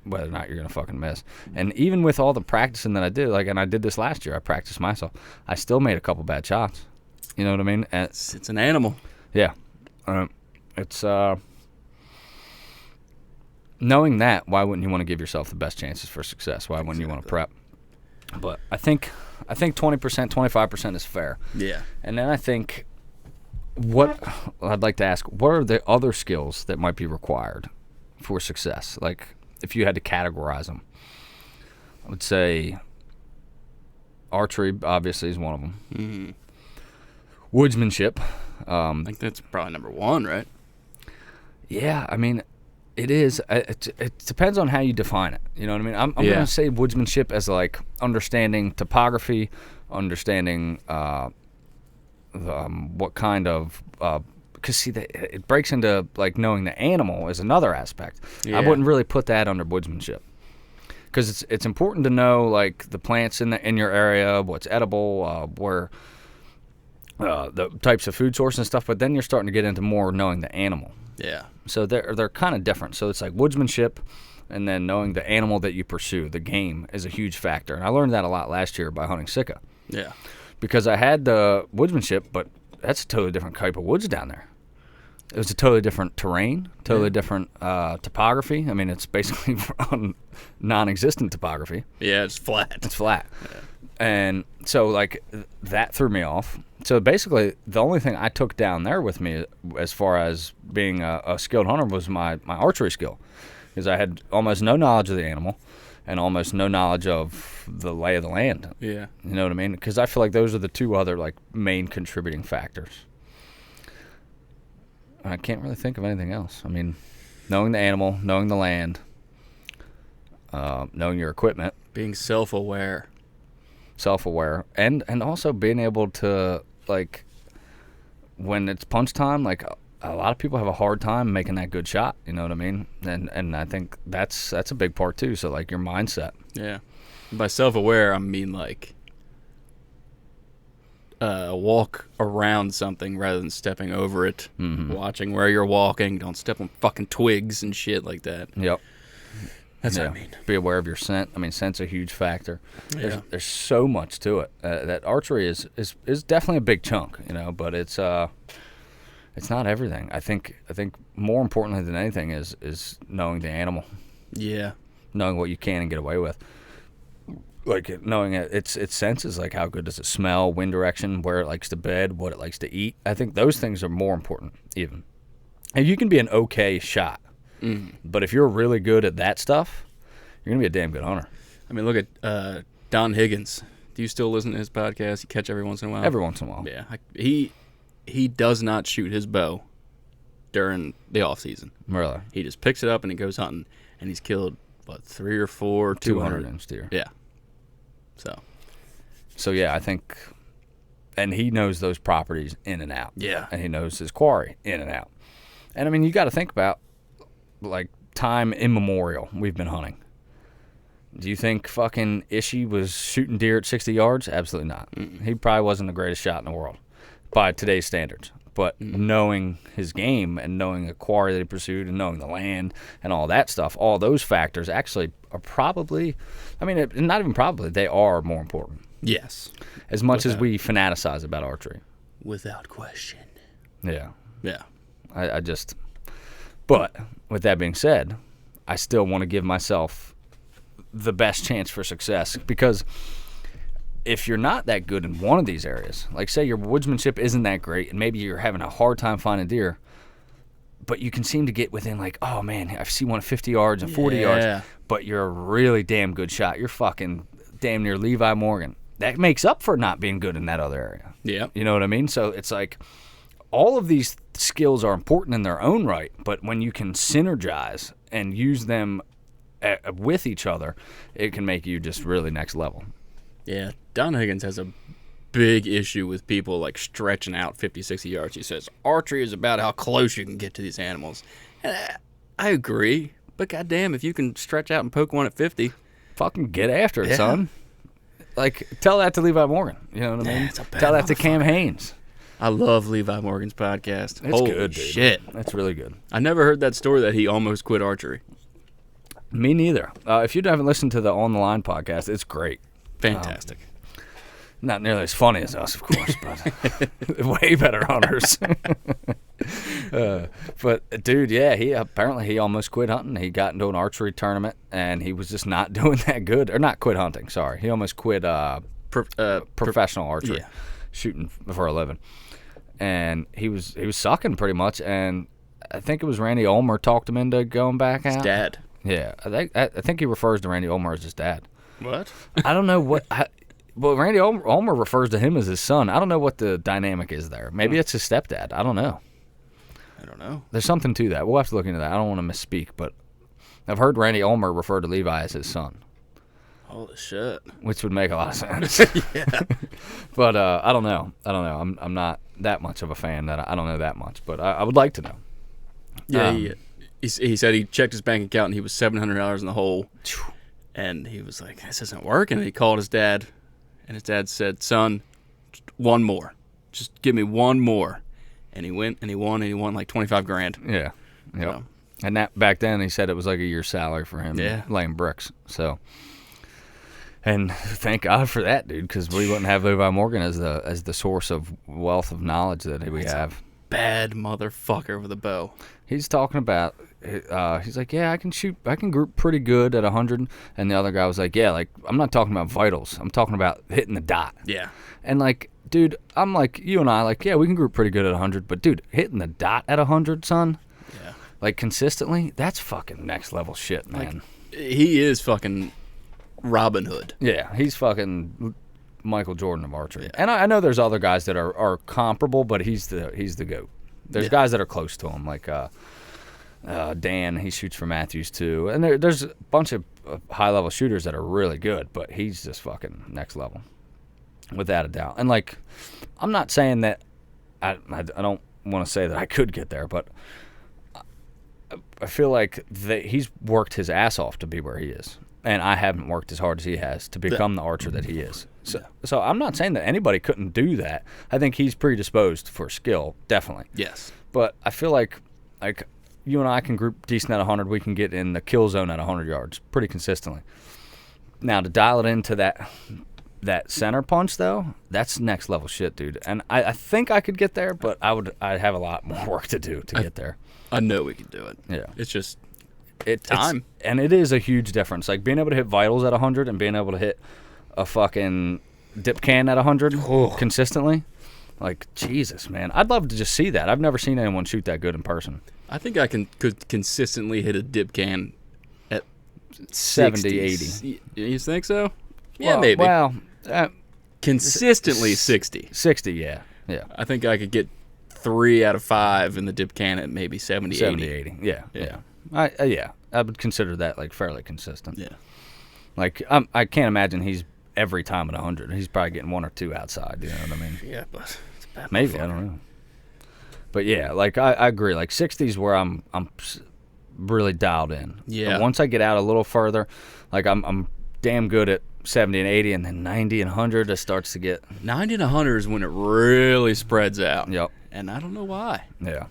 whether or not you're going to fucking miss. And even with all the practicing that I did, like, and I did this last year, I practiced myself, I still made a couple bad shots. You know what I mean? And it's an animal. Yeah. It's, knowing that, why wouldn't you want to give yourself the best chances for success? Why wouldn't you want to prep? But I think 20%, 25% is fair. Yeah. And then I think I'd like to ask, what are the other skills that might be required for success? Like, if you had to categorize them, I would say archery obviously is one of them. Woodsmanship. I think that's probably number one, right? Yeah, I mean, It is. It depends on how you define it. You know what I mean? I'm going to say woodsmanship as like understanding topography, understanding what kind of. Because see, it breaks into like knowing the animal is another aspect. Yeah. I wouldn't really put that under woodsmanship. Because it's important to know like the plants in your area, what's edible, where the types of food source and stuff. But then you're starting to get into more knowing the animal. Yeah. So they're kind of different. So it's like woodsmanship, and then knowing the animal that you pursue, the game, is a huge factor. And I learned that a lot last year by hunting Sika. Yeah. Because I had the woodsmanship, but that's a totally different type of woods down there. It was a totally different terrain, totally different topography. I mean, it's basically on non-existent topography. Yeah, it's flat. It's flat. Yeah. And so, like, that threw me off. So basically, the only thing I took down there with me as far as being a skilled hunter was my archery skill. Because I had almost no knowledge of the animal and almost no knowledge of the lay of the land. Yeah. You know what I mean? Because I feel like those are the two other, like, main contributing factors. I can't really think of anything else. I mean, knowing the animal, knowing the land, knowing your equipment. Being self-aware, and also being able to, like, when it's punch time, like, a lot of people have a hard time making that good shot. You know what I mean? And I think that's a big part, too. So, like, your mindset. Yeah. By self-aware, I mean, like, walk around something rather than stepping over it. Mm-hmm. Watching where you're walking. Don't step on fucking twigs and shit like that. Yep. That's what I mean. Be aware of your scent. I mean, scent's a huge factor. Yeah. There's so much to it. That archery is definitely a big chunk, you know, but it's not everything. I think more importantly than anything is knowing the animal. Yeah. Knowing what you can and get away with. Like knowing its senses, like how good does it smell, wind direction, where it likes to bed, what it likes to eat. I think those things are more important even. And you can be an okay shot, but if you're really good at that stuff, you're gonna be a damn good hunter. I mean, look at Don Higgins. Do you still listen to his podcast? You catch every once in a while? Every once in a while. Yeah. He does not shoot his bow during the off season. Really? He just picks it up and he goes hunting, and he's killed, 3 or 4 200-inch deer. Yeah. So yeah, I think, and he knows those properties in and out. Yeah. And he knows his quarry in and out. And I mean, you got to think about, like, time immemorial we've been hunting. Do you think fucking Ishii was shooting deer at 60 yards? Absolutely not. He probably wasn't the greatest shot in the world by today's standards. But knowing his game and knowing the quarry that he pursued and knowing the land and all that stuff, all those factors actually are probably, I mean, not even probably, they are more important. Yes. As much as we fanaticize about archery. Without question. Yeah. Yeah. I just, but with that being said, I still want to give myself the best chance for success, because if you're not that good in one of these areas, like say your woodsmanship isn't that great and maybe you're having a hard time finding deer, but you can seem to get within, like, oh man, I see one at 50 yards and 40 yards, but you're a really damn good shot. You're fucking damn near Levi Morgan. That makes up for not being good in that other area. Yeah. You know what I mean? So it's like all of these skills are important in their own right, but when you can synergize and use them with each other, it can make you just really next level. Yeah. Don Higgins has a big issue with people, like, stretching out 50, 60 yards. He says, archery is about how close you can get to these animals. And I agree, but goddamn, if you can stretch out and poke one at 50. Fucking get after it, son. Like, tell that to Levi Morgan. You know what I mean? Tell that to Cam Haynes. I love Levi Morgan's podcast. It's good, dude. Shit. That's really good. I never heard that story that he almost quit archery. Me neither. If you haven't listened to the On the Line podcast, it's great. Fantastic. Not nearly as funny as us, of course, but way better hunters. But dude, yeah, he almost quit hunting. He got into an archery tournament, and he was just not doing that good. Or not quit hunting, sorry. He almost quit professional archery, shooting for a living. And he was sucking pretty much, and I think it was Randy Ulmer talked him into going back out. His dad. Yeah, I think he refers to Randy Ulmer as his dad. What? I don't know what... Well, Randy Ulmer refers to him as his son. I don't know what the dynamic is there. Maybe it's his stepdad. I don't know. I don't know. There's something to that. We'll have to look into that. I don't want to misspeak, but I've heard Randy Ulmer refer to Levi as his son. Holy shit. Which would make a lot of sense. Yeah. But I don't know. I'm not that much of a fan. That I don't know that much, but I would like to know. Yeah, he said he checked his bank account and he was $700 in the hole. And he was like, this isn't working. And he called his dad, and his dad said, son, just one more. Just give me one more. And he went, and he won like $25,000. Yeah. Yep. So, and that back then, he said it was like a year's salary for him laying bricks. So, and thank God for that, dude, because we wouldn't have Levi Morgan as the source of wealth of knowledge that we have. Bad motherfucker with a bow. He's talking about, he's like, yeah, I can group pretty good at 100. And the other guy was like, yeah, like, I'm not talking about vitals. I'm talking about hitting the dot. Yeah. And like, dude, I'm like, you and I, like, yeah, we can group pretty good at 100. But, dude, hitting the dot at 100, son, like, consistently, that's fucking next level shit, man. Like, he is fucking Robin Hood. Yeah, he's fucking Michael Jordan of archery. Yeah. And I know there's other guys that are comparable, but he's the GOAT. There's guys that are close to him, like Dan. He shoots for Matthews too, and there's a bunch of high-level shooters that are really good, but he's just fucking next level, without a doubt. And like, I'm not saying that I don't want to say that I could get there, but I feel like he's worked his ass off to be where he is, and I haven't worked as hard as he has to become the archer that he is. So I'm not saying that anybody couldn't do that. I think he's predisposed for skill, definitely. Yes. But I feel like you and I can group decent at 100. We can get in the kill zone at 100 yards pretty consistently. Now, to dial it into that center punch, though, that's next level shit, dude. And I think I could get there, but I'd have a lot more work to do to get there. I know we could do it. Yeah. It's just time. And it is a huge difference. Like, being able to hit vitals at 100 and being able to hit a fucking dip can at 100 consistently. Like, Jesus, man. I'd love to just see that. I've never seen anyone shoot that good in person. I think I could consistently hit a dip can at 70, 80. You think so? Yeah, maybe. Well, consistently 60. 60, yeah. Yeah. I think I could get 3 out of 5 in the dip can at maybe 70, 80. Yeah. I would consider that, like, fairly consistent. Yeah. Like, I can't imagine he's every time at 100. He's probably getting 1 or 2 outside, you know what I mean? Yeah, but it's bad. Maybe, I don't know. But yeah, like, I agree. Like, 60 is where I'm really dialed in. Yeah. And once I get out a little further, like, I'm damn good at 70 and 80, and then 90 and 100, it starts to get 90 and 100 is when it really spreads out. Yep. And I don't know why. Yeah.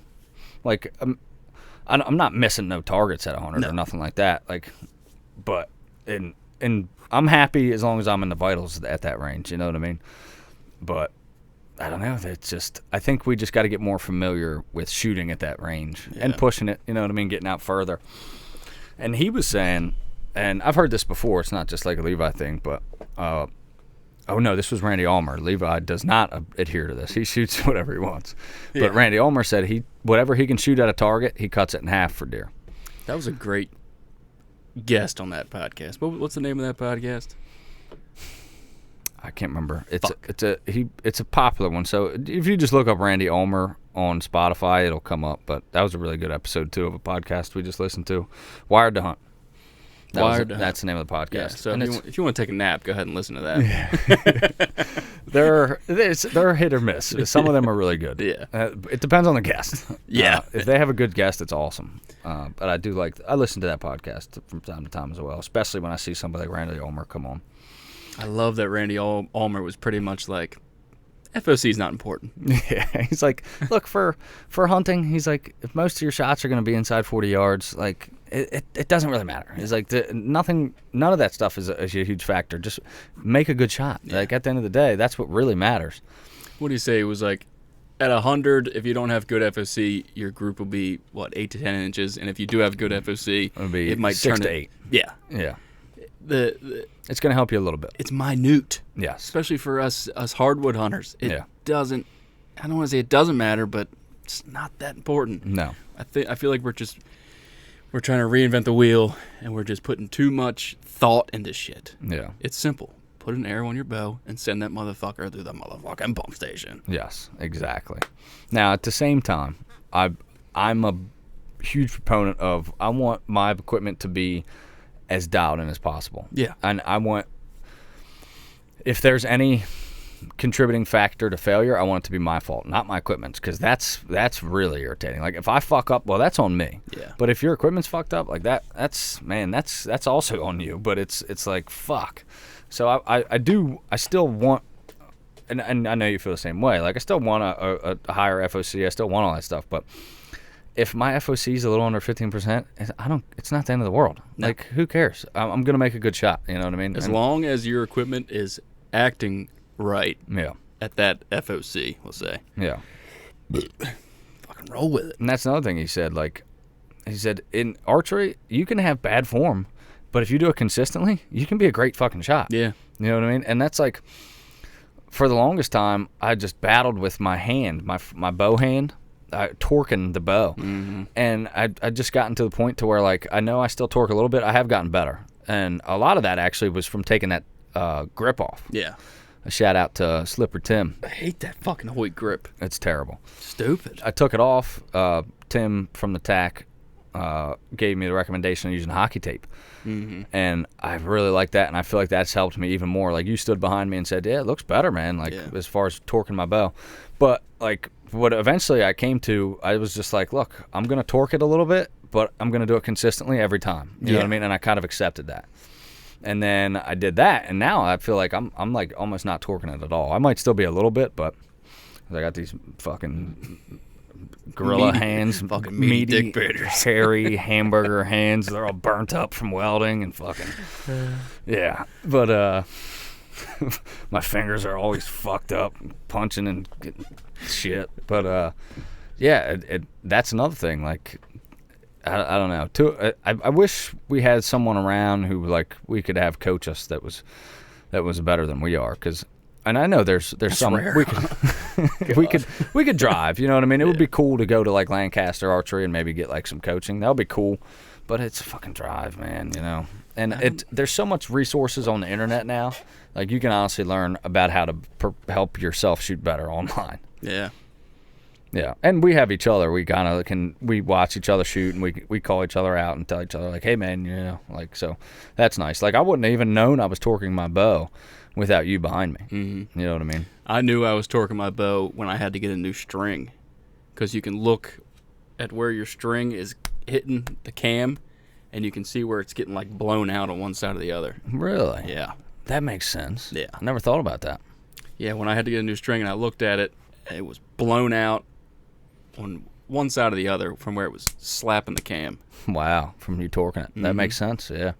Like, I'm not missing no targets at 100 or nothing like that. Like, but and I'm happy as long as I'm in the vitals at that range. You know what I mean? But I don't know. It's just, I think we just got to get more familiar with shooting at that range and pushing it. You know what I mean? Getting out further. And he was saying, and I've heard this before. It's not just like a Levi thing, but oh no, this was Randy Ulmer. Levi does not adhere to this. He shoots whatever he wants. Yeah. But Randy Ulmer said whatever he can shoot at a target, he cuts it in half for deer. That was a great guest on that podcast. What's the name of that podcast? I can't remember. It's a popular one. So if you just look up Randy Ulmer on Spotify, it'll come up. But that was a really good episode too of a podcast we just listened to, Wired to Hunt. That's the name of the podcast. Yeah, so if you want to take a nap, go ahead and listen to that. Yeah. They're hit or miss. Some of them are really good. Yeah. It depends on the guest. Yeah. If they have a good guest, it's awesome. But I listen to that podcast from time to time as well, especially when I see somebody like Randy Ulmer come on. I love that Randy Ulmer was pretty much like, FOC is not important. Yeah, he's like, look, for hunting, he's like, if most of your shots are going to be inside 40 yards, like, it doesn't really matter. He's like, none of that stuff is a huge factor. Just make a good shot. Yeah. Like, at the end of the day, that's what really matters. What do you say? It was like, at 100, if you don't have good FOC, your group will be, 8 to 10 inches, and if you do have good FOC, it might 6 turn to 8. Yeah. Yeah. It's going to help you a little bit. It's minute. Yes. Especially for us hardwood hunters. It doesn't, I don't want to say it doesn't matter, but it's not that important. No. I feel like we're trying to reinvent the wheel, and we're just putting too much thought into shit. Yeah. It's simple. Put an arrow on your bow and send that motherfucker through the motherfucking pump station. Yes, exactly. Now, at the same time, I'm a huge proponent of, I want my equipment to be as dialed in as possible. Yeah. And I want, if there's any contributing factor to failure, I want it to be my fault, not my equipment's, because that's really irritating. Like, if I fuck up, well, that's on me. Yeah. But if your equipment's fucked up, like that's also on you. But it's like, fuck. So I still want, and I know you feel the same way. Like, I still want a higher FOC. I still want all that stuff. But if my FOC is a little under 15%, it's not the end of the world. No. Like, who cares? I'm gonna make a good shot. You know what I mean? As long as your equipment is acting right. Yeah. At that FOC, we'll say. Yeah. Fucking roll with it. And that's another thing he said. Like, he said, in archery, you can have bad form, but if you do it consistently, you can be a great fucking shot. Yeah. You know what I mean? And that's like, for the longest time, I just battled with my hand, my bow hand, torquing the bow. Mm-hmm. And I just gotten to the point to where, like, I know I still torque a little bit. I have gotten better. And a lot of that actually was from taking that grip off. Yeah. A shout out to Slipper Tim. I hate that fucking Hoyt grip. It's terrible. Stupid. I took it off. Tim from the TAC gave me the recommendation of using hockey tape. Mm-hmm. And I really like that, and I feel like that's helped me even more. Like, you stood behind me and said, yeah, it looks better, man, like, as far as torquing my bow. But, like, what eventually I came to, I was just like, look, I'm going to torque it a little bit, but I'm going to do it consistently every time. You know what I mean? And I kind of accepted that. And then I did that, and now I feel like I'm like almost not torquing it at all. I might still be a little bit, but I got these fucking gorilla hands, fucking meaty dick bitters, hairy hamburger hands. They're all burnt up from welding and fucking yeah. But my fingers are always fucked up, punching and getting shit. But yeah, that's another thing. Like, I don't know. I wish we had someone around who, like, we could have coach us that was better than we are, because. And I know there's some rare. we could drive, you know what I mean? It would be cool to go to, like, Lancaster Archery and maybe get, like, some coaching. That would be cool, but it's a fucking drive, man, you know. And there's so much resources on the internet now. Like, you can honestly learn about how to help yourself shoot better online. Yeah. Yeah, and we have each other. We kind of we watch each other shoot, and we call each other out and tell each other, like, hey, man, you know, like, so that's nice. Like, I wouldn't have even known I was torquing my bow without you behind me. Mm-hmm. You know what I mean? I knew I was torquing my bow when I had to get a new string, because you can look at where your string is hitting the cam, and you can see where it's getting, like, blown out on one side or the other. Really? Yeah. That makes sense. Yeah. I never thought about that. Yeah, when I had to get a new string and I looked at it, it was blown out on one side or the other from where it was slapping the cam. Wow, from you torquing it. That makes sense, yeah.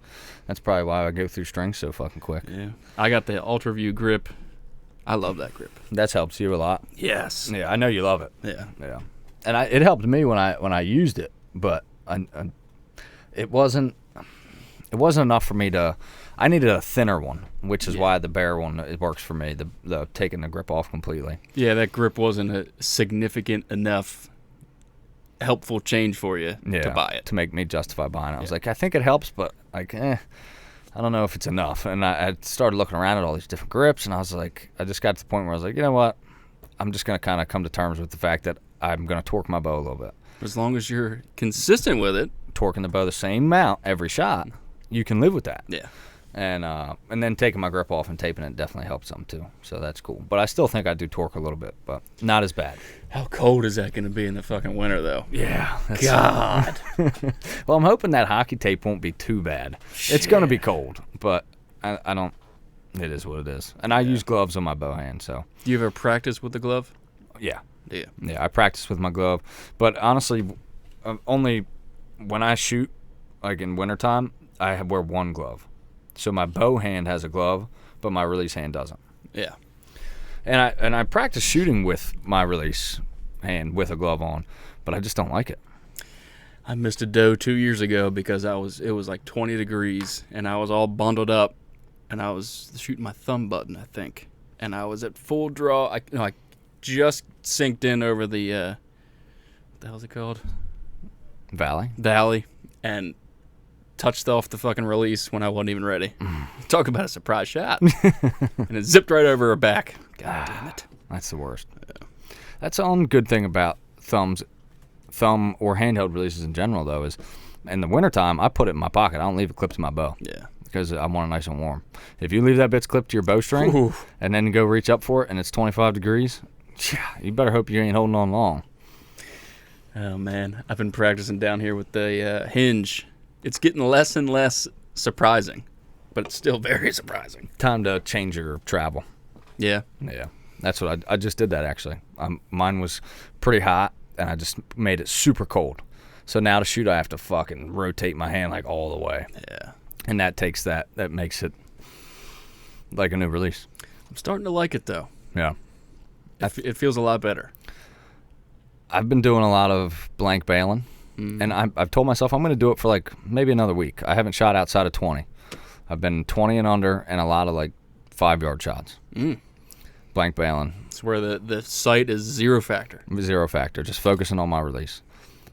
That's probably why I go through strings so fucking quick. Yeah. I got the UltraView grip. I love that grip. That's helps you a lot. Yes. Yeah, I know you love it. Yeah. Yeah. And it helped me when I used it, but it wasn't enough for me to. I needed a thinner one, which is why the bare one, it works for me. The taking the grip off completely. Yeah, that grip wasn't a significant enough helpful change for you to buy it. To make me justify buying it. I was like, I think it helps, but, like, I don't know if it's enough. And I started looking around at all these different grips, and I was like, I just got to the point where I was like, you know what? I'm just going to kind of come to terms with the fact that I'm going to torque my bow a little bit. As long as you're consistent with it. Torquing the bow the same amount every shot, you can live with that. Yeah. And then taking my grip off and taping it definitely helps some too. So that's cool. But I still think I do torque a little bit, but not as bad. How cold is that going to be in the fucking winter, though? Yeah. God. Well, I'm hoping that hockey tape won't be too bad. Shit. It's going to be cold, but I don't. It is what it is. And I use gloves on my bow hand, so. Do you ever practice with the glove? Yeah. Yeah. Yeah, I practice with my glove. But honestly, only when I shoot, like in wintertime, I wear one glove. So my bow hand has a glove, but my release hand doesn't. Yeah. And I practice shooting with my release hand with a glove on, but I just don't like it. I missed a doe 2 years ago because it was like 20 degrees, and I was all bundled up, and I was shooting my thumb button, I think. And I was at full draw. I just synced in over the, what the hell's it called? Valley. And touched off the fucking release when I wasn't even ready. Talk about a surprise shot. And it zipped right over her back. God damn it. That's the worst. Yeah. That's the one good thing about thumbs. thumb or handheld releases in general, though, is in the wintertime, I put it in my pocket. I don't leave it clipped to my bow. Yeah. Because I want it nice and warm. If you leave that bit clipped to your bowstring and then go reach up for it and it's 25 degrees, you better hope you ain't holding on long. Oh, man. I've been practicing down here with the hinge. It's getting less and less surprising, but it's still very surprising. Time to change your travel. Yeah. Yeah. That's what I just did that, actually. Mine was pretty hot, and I just made it super cold. So now to shoot, I have to fucking rotate my hand like all the way. Yeah. And that makes it like a new release. I'm starting to like it, though. Yeah. It feels a lot better. I've been doing a lot of blank bailing, and I've told myself I'm going to do it for like maybe another week. I haven't shot outside of 20. I've been 20 and under and a lot of like 5-yard shots. Blank bailing. It's where the sight is zero factor. Zero factor, just focusing on my release.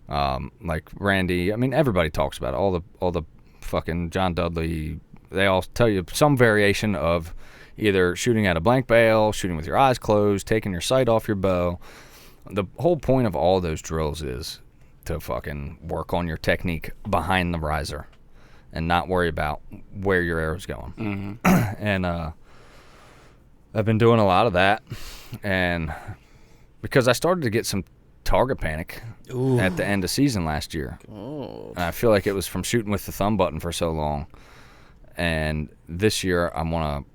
Like Randy, I mean, everybody talks about it. All the fucking John Dudley, they all tell you some variation of either shooting at a blank bail, shooting with your eyes closed, taking your sight off your bow. The whole point of all those drills is to fucking work on your technique behind the riser and not worry about where your arrow's going. And I've been doing a lot of that, and because I started to get some target panic at the end of season last year. And I feel like it was from shooting with the thumb button for so long. And this year I'm going to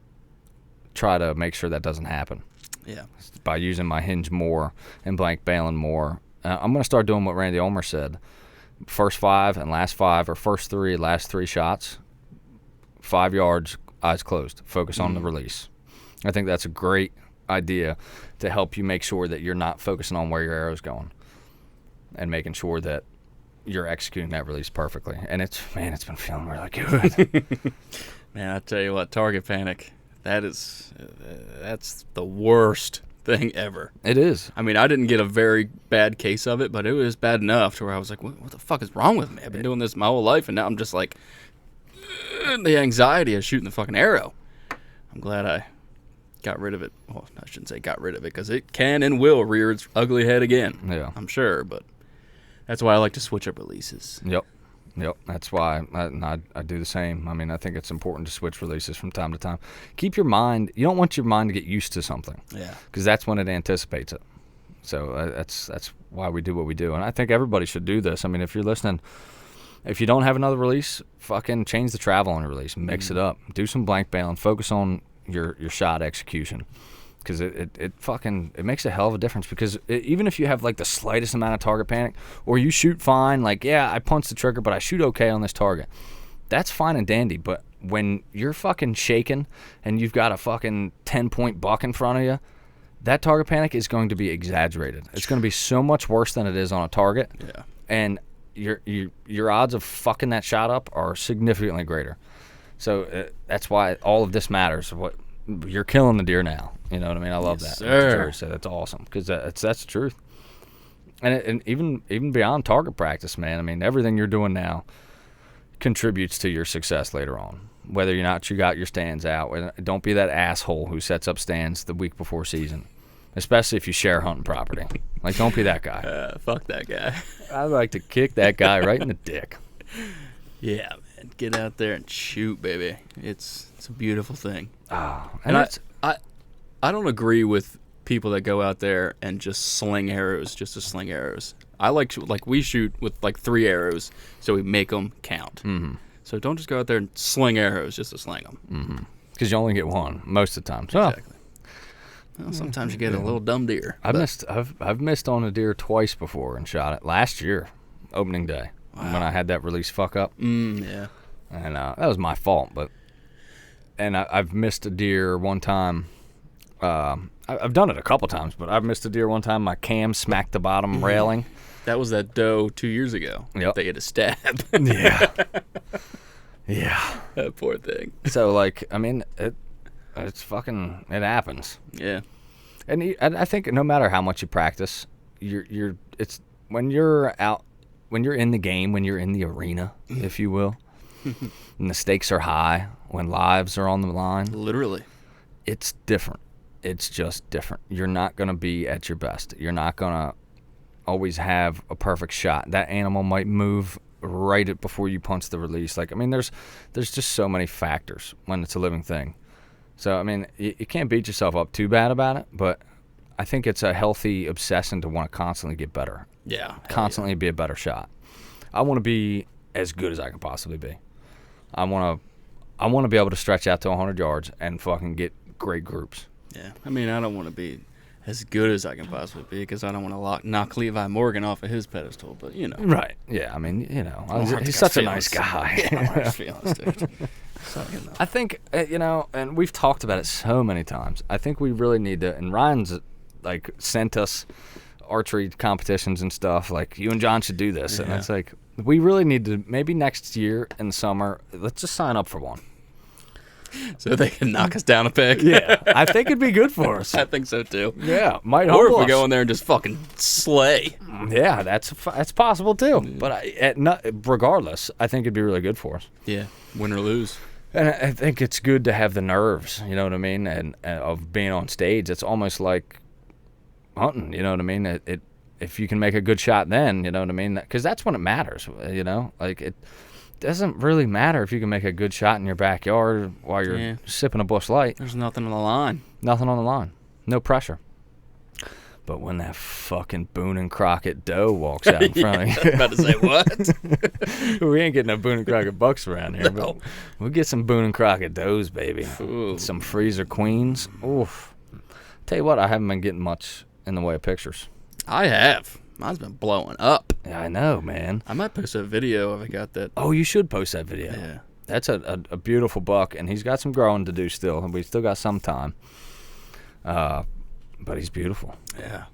try to make sure that doesn't happen. Yeah. By using my hinge more and blank bailing more. I'm going to start doing what Randy Ulmer said. First 5 and last 5, or first 3, last 3 shots, 5 yards, eyes closed. Focus on the release. I think that's a great idea to help you make sure that you're not focusing on where your arrow's going and making sure that you're executing that release perfectly. And it's been feeling really good. Man, I tell you what, target panic, that's the worst thing ever. It is. I mean, I didn't get a very bad case of it, but it was bad enough to where I was like, what the fuck is wrong with me? I've been doing this my whole life, and now I'm just like, the anxiety of shooting the fucking arrow. I'm glad I got rid of it. Well, I shouldn't say got rid of it, because it can and will rear its ugly head again. Yeah. I'm sure, but that's why I like to switch up releases. Yep. That's why I do the same. I mean, I think it's important to switch releases from time to time. Keep your mind. You don't want your mind to get used to something. Yeah. Because that's when it anticipates it. So that's why we do what we do. And I think everybody should do this. I mean, if you're listening, if you don't have another release, fucking change the travel on your release. Mix it up. Do some blank bailing. Focus on your shot execution. Because it makes a hell of a difference. Because even if you have like the slightest amount of target panic, or you shoot fine, like, yeah, I punched the trigger, but I shoot okay on this target, that's fine and dandy. But when you're fucking shaking and you've got a fucking 10-point buck in front of you, that target panic is going to be exaggerated. It's going to be so much worse than it is on a target. Yeah. And your odds of fucking that shot up are significantly greater. So that's why all of this matters. You're killing the deer now. You know what I mean? I love Yes, that. sir. So that's awesome, because that's the truth. And even beyond target practice, man. I mean, everything you're doing now contributes to your success later on. Whether or not you got your stands out, don't be that asshole who sets up stands the week before season, especially if you share hunting property. Like, don't be that guy. Fuck that guy. I'd like to kick that guy right in the dick. Yeah, man. Get out there and shoot, baby. It's a beautiful thing. And I don't agree with people that go out there and just sling arrows just to sling arrows. I like we shoot with like 3 arrows, so we make them count. Mm-hmm. So don't just go out there and sling arrows just to sling them. Because you only get one most of the time. Exactly. Well, sometimes you get a little dumb deer. I've missed on a deer twice before and shot it last year, opening day, when I had that release fuck up. Yeah. And that was my fault, and I've missed a deer one time. I've done it a couple times, but I've missed a deer one time. My cam smacked the bottom railing. That was that doe 2 years ago. Yep. They had a stab. Yeah. Yeah. That poor thing. So, like, I mean, it's fucking, it happens. Yeah. And I think no matter how much you practice, it's when you're out, when you're in the game, when you're in the arena, if you will, and the stakes are high, when lives are on the line. Literally. It's different. It's just different. You're not going to be at your best. You're not going to always have a perfect shot. That animal might move right before you punch the release. Like, I mean, there's just so many factors when it's a living thing. So, I mean, you can't beat yourself up too bad about it, but I think it's a healthy obsession to want to constantly get better. Yeah. Constantly be a better shot. I want to be as good as I can possibly be. I want to be able to stretch out to 100 yards and fucking get great groups. Yeah. I mean, I don't want to be as good as I can possibly be because I don't want to knock Levi Morgan off of his pedestal, but, you know. Right. Yeah, I mean, you know, he's such a nice guy. Yeah, feelings, dude. So, you know. I think, you know, and we've talked about it so many times. I think we really need to, and Ryan's, like, sent us archery competitions and stuff. Like, you and John should do this. And it's like, we really need to, maybe next year in the summer, let's just sign up for one. So they can knock us down a peg. Yeah, I think it'd be good for us. I think so, too. Yeah, might Or if humble we us. go in there and just fucking slay. Yeah, that's possible, too. But regardless, I think it'd be really good for us. Yeah, win or lose. And I think it's good to have the nerves, you know what I mean, and of being on stage. It's almost like hunting, you know what I mean? If you can make a good shot then, you know what I mean? Because that's when it matters, you know? Like, it doesn't really matter if you can make a good shot in your backyard while you're sipping a Busch Light. There's nothing on the line. Nothing on the line. No pressure. But when that fucking Boone and Crockett doe walks out in front of you. I was about to say, what? We ain't getting no Boone and Crockett bucks around here, but we'll get some Boone and Crockett does, baby. Ooh. Some freezer queens. Oof. Tell you what, I haven't been getting much in the way of pictures. I have. Mine's been blowing up. Yeah, I know, man. I might post a video if I got that. Oh, you should post that video. Yeah. That's a beautiful buck, and he's got some growing to do still, and we still got some time. But he's beautiful. Yeah.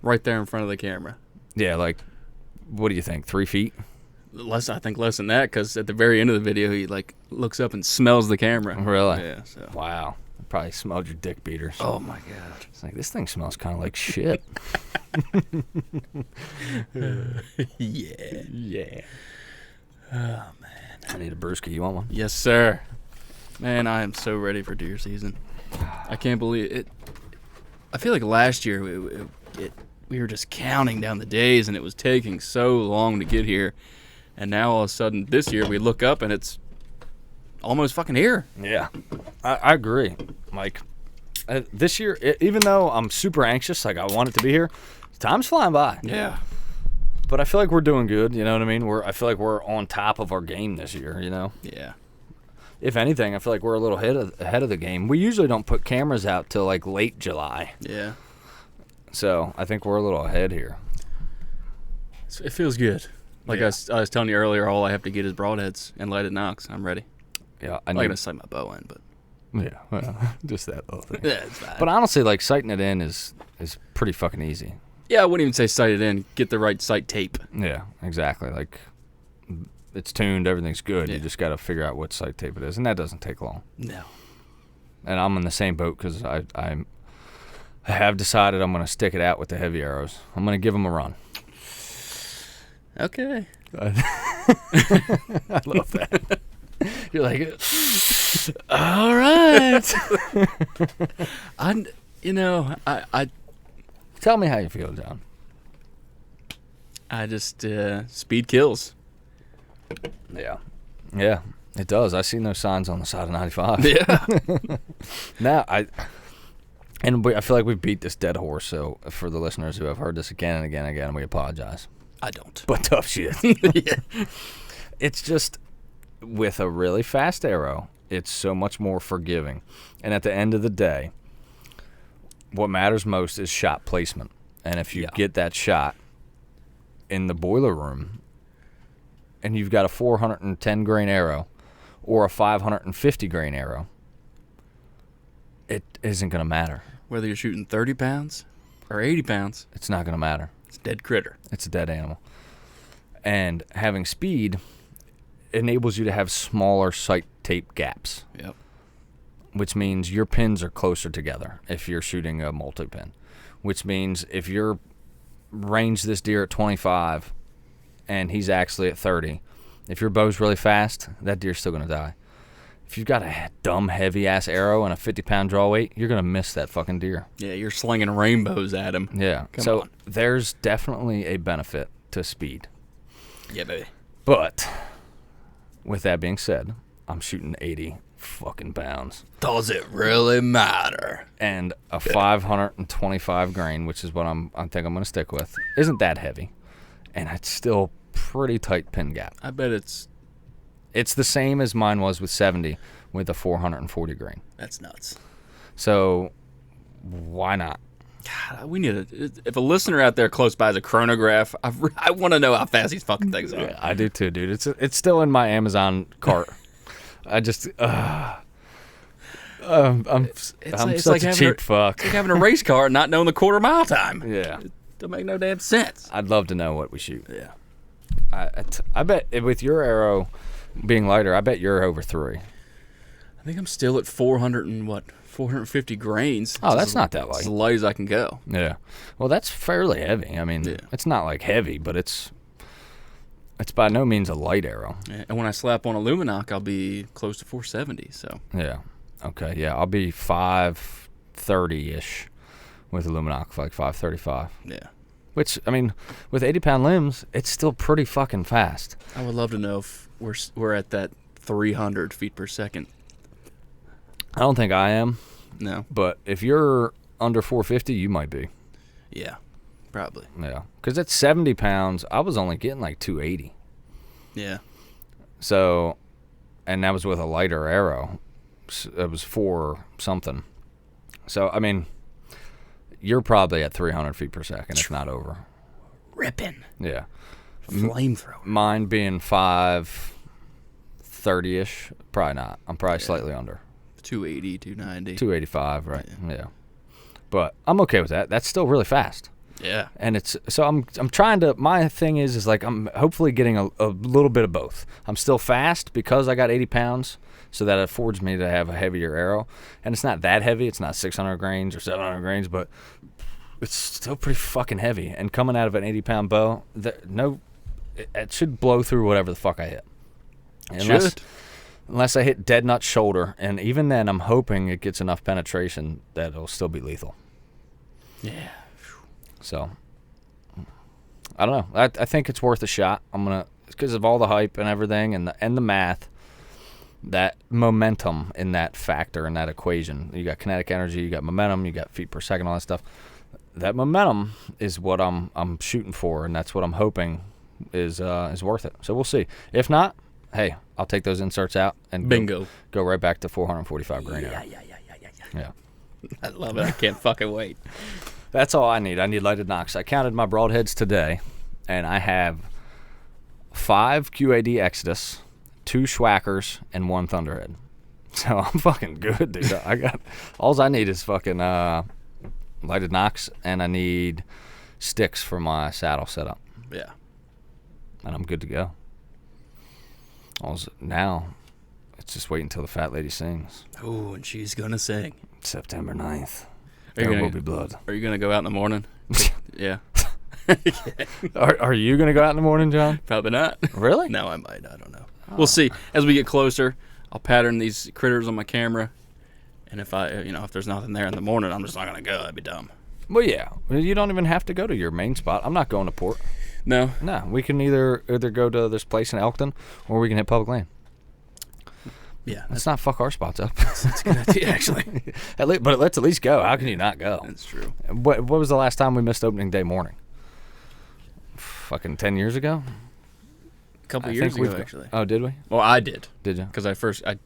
Right there in front of the camera. Yeah, like, what do you think, 3 feet? I think less than that, because at the very end of the video, he, like, looks up and smells the camera. Really? Yeah, so. Wow. I probably smelled your dick beaters. Oh, my God. It's like, this thing smells kind of like shit. Yeah. Yeah. Oh, man. I need a brewski. You want one? Yes, sir. Man, I am so ready for deer season. I can't believe it. I feel like last year we were just counting down the days, and it was taking so long to get here. And now all of a sudden this year we look up and it's almost fucking here. Yeah. I agree. Like, this year, even though I'm super anxious, like I want it to be here, time's flying by. Yeah. But I feel like we're doing good, you know what I mean? I feel like we're on top of our game this year, you know? Yeah. If anything, I feel like we're a little ahead of the game. We usually don't put cameras out till like late July. Yeah. So I think we're a little ahead here. It feels good. Like I was telling you earlier, all I have to get is broadheads and lighted knocks. I'm ready. Yeah, I'm not going to sight my bow in, but. Yeah, well, just that little thing. Yeah, it's fine. But honestly, like, sighting it in is pretty fucking easy. Yeah, I wouldn't even say sight it in. Get the right sight tape. Yeah, exactly. Like, it's tuned, everything's good. Yeah. You just got to figure out what sight tape it is, and that doesn't take long. No. And I'm in the same boat because I have decided I'm going to stick it out with the heavy arrows. I'm going to give them a run. Okay. I love that. You're like, all right. I Tell me how you feel, John. I just speed kills. Yeah. Yeah, it does. I see no signs on the side of 95. Yeah. Now, I feel like we beat this dead horse, so for the listeners who have heard this again and again and again, we apologize. I don't. But tough shit. Yeah. It's just, with a really fast arrow, it's so much more forgiving. And at the end of the day, what matters most is shot placement. And if you get that shot in the boiler room, and you've got a 410 grain arrow or a 550 grain arrow, it isn't going to matter. Whether you're shooting 30 pounds or 80 pounds, It's not going to matter. it's a dead critter. It's a dead animal. And having speed enables you to have smaller sight tape gaps, Yep. which means your pins are closer together if you're shooting a multi-pin, which means if you're range this deer at 25 and he's actually at 30, if your bow's really fast, that deer's still going to die. if you've got a dumb heavy-ass arrow and a 50-pound draw weight, you're going to miss that fucking deer. Yeah, you're slinging rainbows at him. Yeah. Come on. There's definitely a benefit to speed. Yeah, baby. But with that being said, I'm shooting 80 fucking pounds. Does it really matter? And a 525 grain, which is what I think I'm going to stick with, isn't that heavy. And it's still pretty tight pin gap. I bet it's the same as mine was with 70 with a 440 grain. That's nuts. So why not? God, we need if a listener out there close by has a chronograph, I want to know how fast these fucking things are. Yeah, I do too, dude. It's still in my Amazon cart. I just I'm such like a cheap fuck. It's like having a race car and not knowing the quarter mile time. Yeah. It don't make no damn sense. I'd love to know what we shoot. Yeah. I bet with your arrow being lighter, I bet you're over 3. I think I'm still at 450 grains. Oh, that's not that light. It's as light as I can go. Yeah. Well, that's fairly heavy. I mean, It's not like heavy, but it's by no means a light arrow. Yeah. And when I slap on a Luminoc, I'll be close to 470. So. Yeah. Okay. Yeah, I'll be 530-ish with a Luminoc, like 535. Yeah. Which, I mean, with 80-pound limbs, it's still pretty fucking fast. I would love to know if we're at that 300 feet per second. I don't think I am. No. But if you're under 450, you might be. Yeah, probably. Yeah. Because at 70 pounds, I was only getting like 280. Yeah. So, and that was with a lighter arrow. It was 4 something. So, I mean, you're probably at 300 feet per second, if not over. Ripping. Yeah. Flamethrower. Mine being 530-ish, probably not. I'm probably slightly under. 280, 290. 285, right? Yeah. But I'm okay with that. That's still really fast. Yeah. And it's so I'm trying to. My thing is like I'm hopefully getting a little bit of both. I'm still fast because I got 80 pounds, so that affords me to have a heavier arrow. And it's not that heavy. It's not 600 grains or 700 grains, but it's still pretty fucking heavy. And coming out of an 80-pound bow, it should blow through whatever the fuck I hit. Unless I hit dead nut shoulder, and even then, I'm hoping it gets enough penetration that it'll still be lethal. Yeah. So, I don't know. I think it's worth a shot. Because of all the hype and everything, and the math, that momentum in that factor, in that equation. You got kinetic energy, you got momentum, you got feet per second, all that stuff. That momentum is what I'm shooting for, and that's what I'm hoping is worth it. So we'll see. If not, hey, I'll take those inserts out and bingo. Go right back to 445 grain. Yeah. I love it. I can't fucking wait. That's all I need. I need lighted nocks. I counted my broadheads today, and I have 5 QAD Exodus, 2 Schwackers, and 1 Thunderhead. So I'm fucking good, dude. All I need is fucking lighted nocks, and I need sticks for my saddle setup. Yeah. And I'm good to go. Now, it's just wait until the fat lady sings. Oh, and she's gonna sing. September 9th. There will be blood. Are you gonna go out in the morning? Yeah. Are you gonna go out in the morning, John? Probably not. Really? No, I might. I don't know. We'll see. As we get closer, I'll pattern these critters on my camera, and if there's nothing there in the morning, I'm just not gonna go. That'd be dumb. Well, yeah. You don't even have to go to your main spot. I'm not going to port. No. We can either go to this place in Elkton, or we can hit public land. Yeah. Let's not fuck our spots up. That's a good idea, actually. But let's at least go. How can you not go? That's true. What was the last time we missed opening day morning? Fucking 10 years ago? A couple of years ago, actually. Oh, did we? Well, I did. Did you? Because I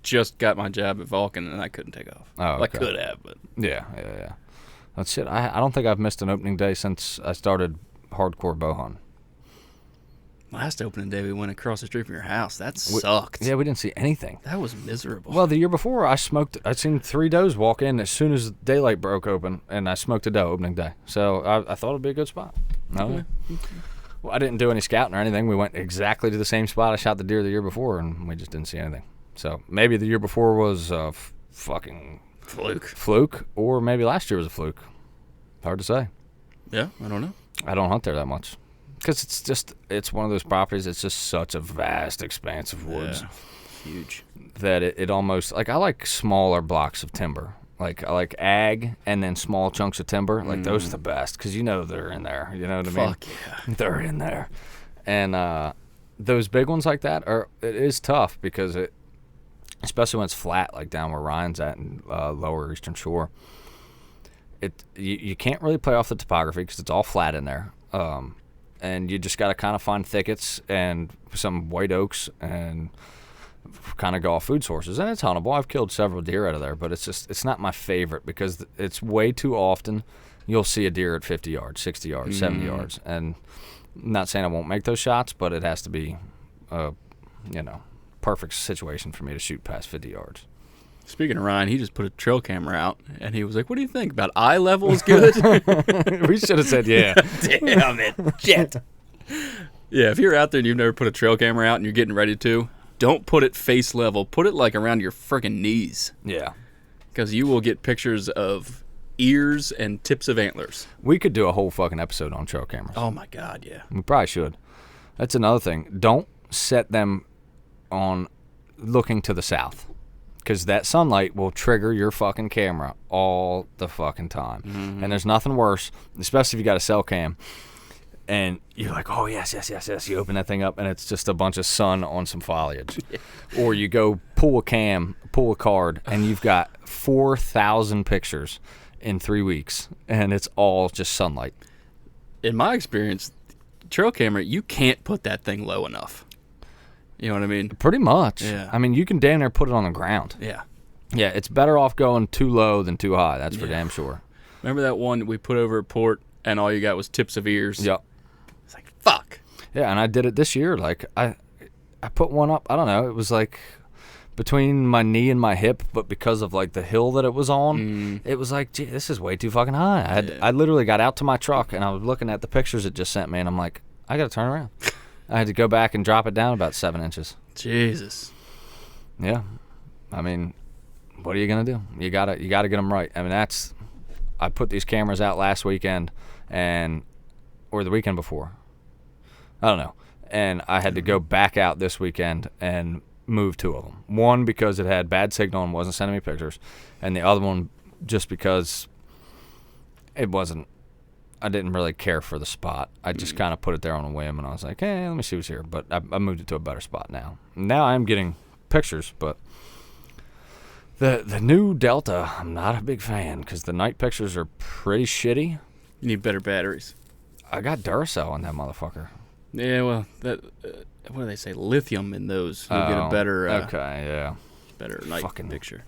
just got my job at Vulcan, and I couldn't take off. Oh, okay. I could have, but... Yeah. That's shit. I don't think I've missed an opening day since I started hardcore bow hunting. Last opening day, we went across the street from your house. That sucked. Yeah, we didn't see anything. That was miserable. Well, the year before, I'd seen 3 does walk in as soon as daylight broke open, and I smoked a doe opening day. So I thought it'd be a good spot. No. Well, I didn't do any scouting or anything. We went exactly to the same spot I shot the deer the year before, and we just didn't see anything. So maybe the year before was fucking fluke, or maybe last year was a fluke. Hard to say. Yeah, I don't know. I don't hunt there that much. Because it's one of those properties. It's just such a vast expanse of woods. huge. that it almost, like, I like smaller blocks of timber. Like, I like ag and then small chunks of timber. Like, those are the best because you know they're in there. You know what I mean? Fuck yeah. They're in there. And those big ones like that, it is tough because especially when it's flat, like down where Ryan's at in lower Eastern Shore, you can't really play off the topography because it's all flat in there. And you just got to kind of find thickets and some white oaks and kind of go off food sources. And it's huntable. I've killed several deer out of there, but it's not my favorite because it's way too often you'll see a deer at 50 yards, 60 yards, 70 yards. And I'm not saying I won't make those shots, but it has to be perfect situation for me to shoot past 50 yards. Speaking of Ryan, he just put a trail camera out, and he was like, what do you think? About eye level is good? We should have said yeah. Damn it. Shit. Yeah, if you're out there and you've never put a trail camera out and you're getting ready to, don't put it face level. Put it like around your friggin' knees. Yeah. Because you will get pictures of ears and tips of antlers. We could do a whole fucking episode on trail cameras. Oh, my God, yeah. We probably should. That's another thing. Don't set them on looking to the south. Because that sunlight will trigger your fucking camera all the fucking time. Mm-hmm. And there's nothing worse, especially if you got a cell cam, and you're like, oh, yes. You open that thing up, and it's just a bunch of sun on some foliage. Yeah. Or you go pull a card, and you've got 4,000 pictures in 3 weeks, and it's all just sunlight. In my experience, trail camera, you can't put that thing low enough. You know what I mean? Pretty much. Yeah. I mean, you can damn near put it on the ground. Yeah. Yeah, it's better off going too low than too high. That's for damn sure. Remember that one we put over at Port, and all you got was tips of ears? Yep. It's like, fuck. Yeah, and I did it this year. Like, I put one up, I don't know, it was like between my knee and my hip, but because of, like, the hill that it was on, it was like, gee, this is way too fucking high. I literally got out to my truck, and I was looking at the pictures it just sent me, and I'm like, I got to turn around. I had to go back and drop it down about 7 inches. Jesus. Yeah. I mean, what are you going to do? You gotta get them right. I mean, I put these cameras out last weekend or the weekend before. I don't know. And I had to go back out this weekend and move 2 of them. One because it had bad signal and wasn't sending me pictures, and the other one just because I didn't really care for the spot. I just kind of put it there on a whim, and I was like, hey, let me see what's here. But I moved it to a better spot now. Now I'm getting pictures, but the new Delta, I'm not a big fan because the night pictures are pretty shitty. You need better batteries. I got Duracell on that motherfucker. Yeah, well, that what do they say? Lithium in those. You'll get a better better night picture.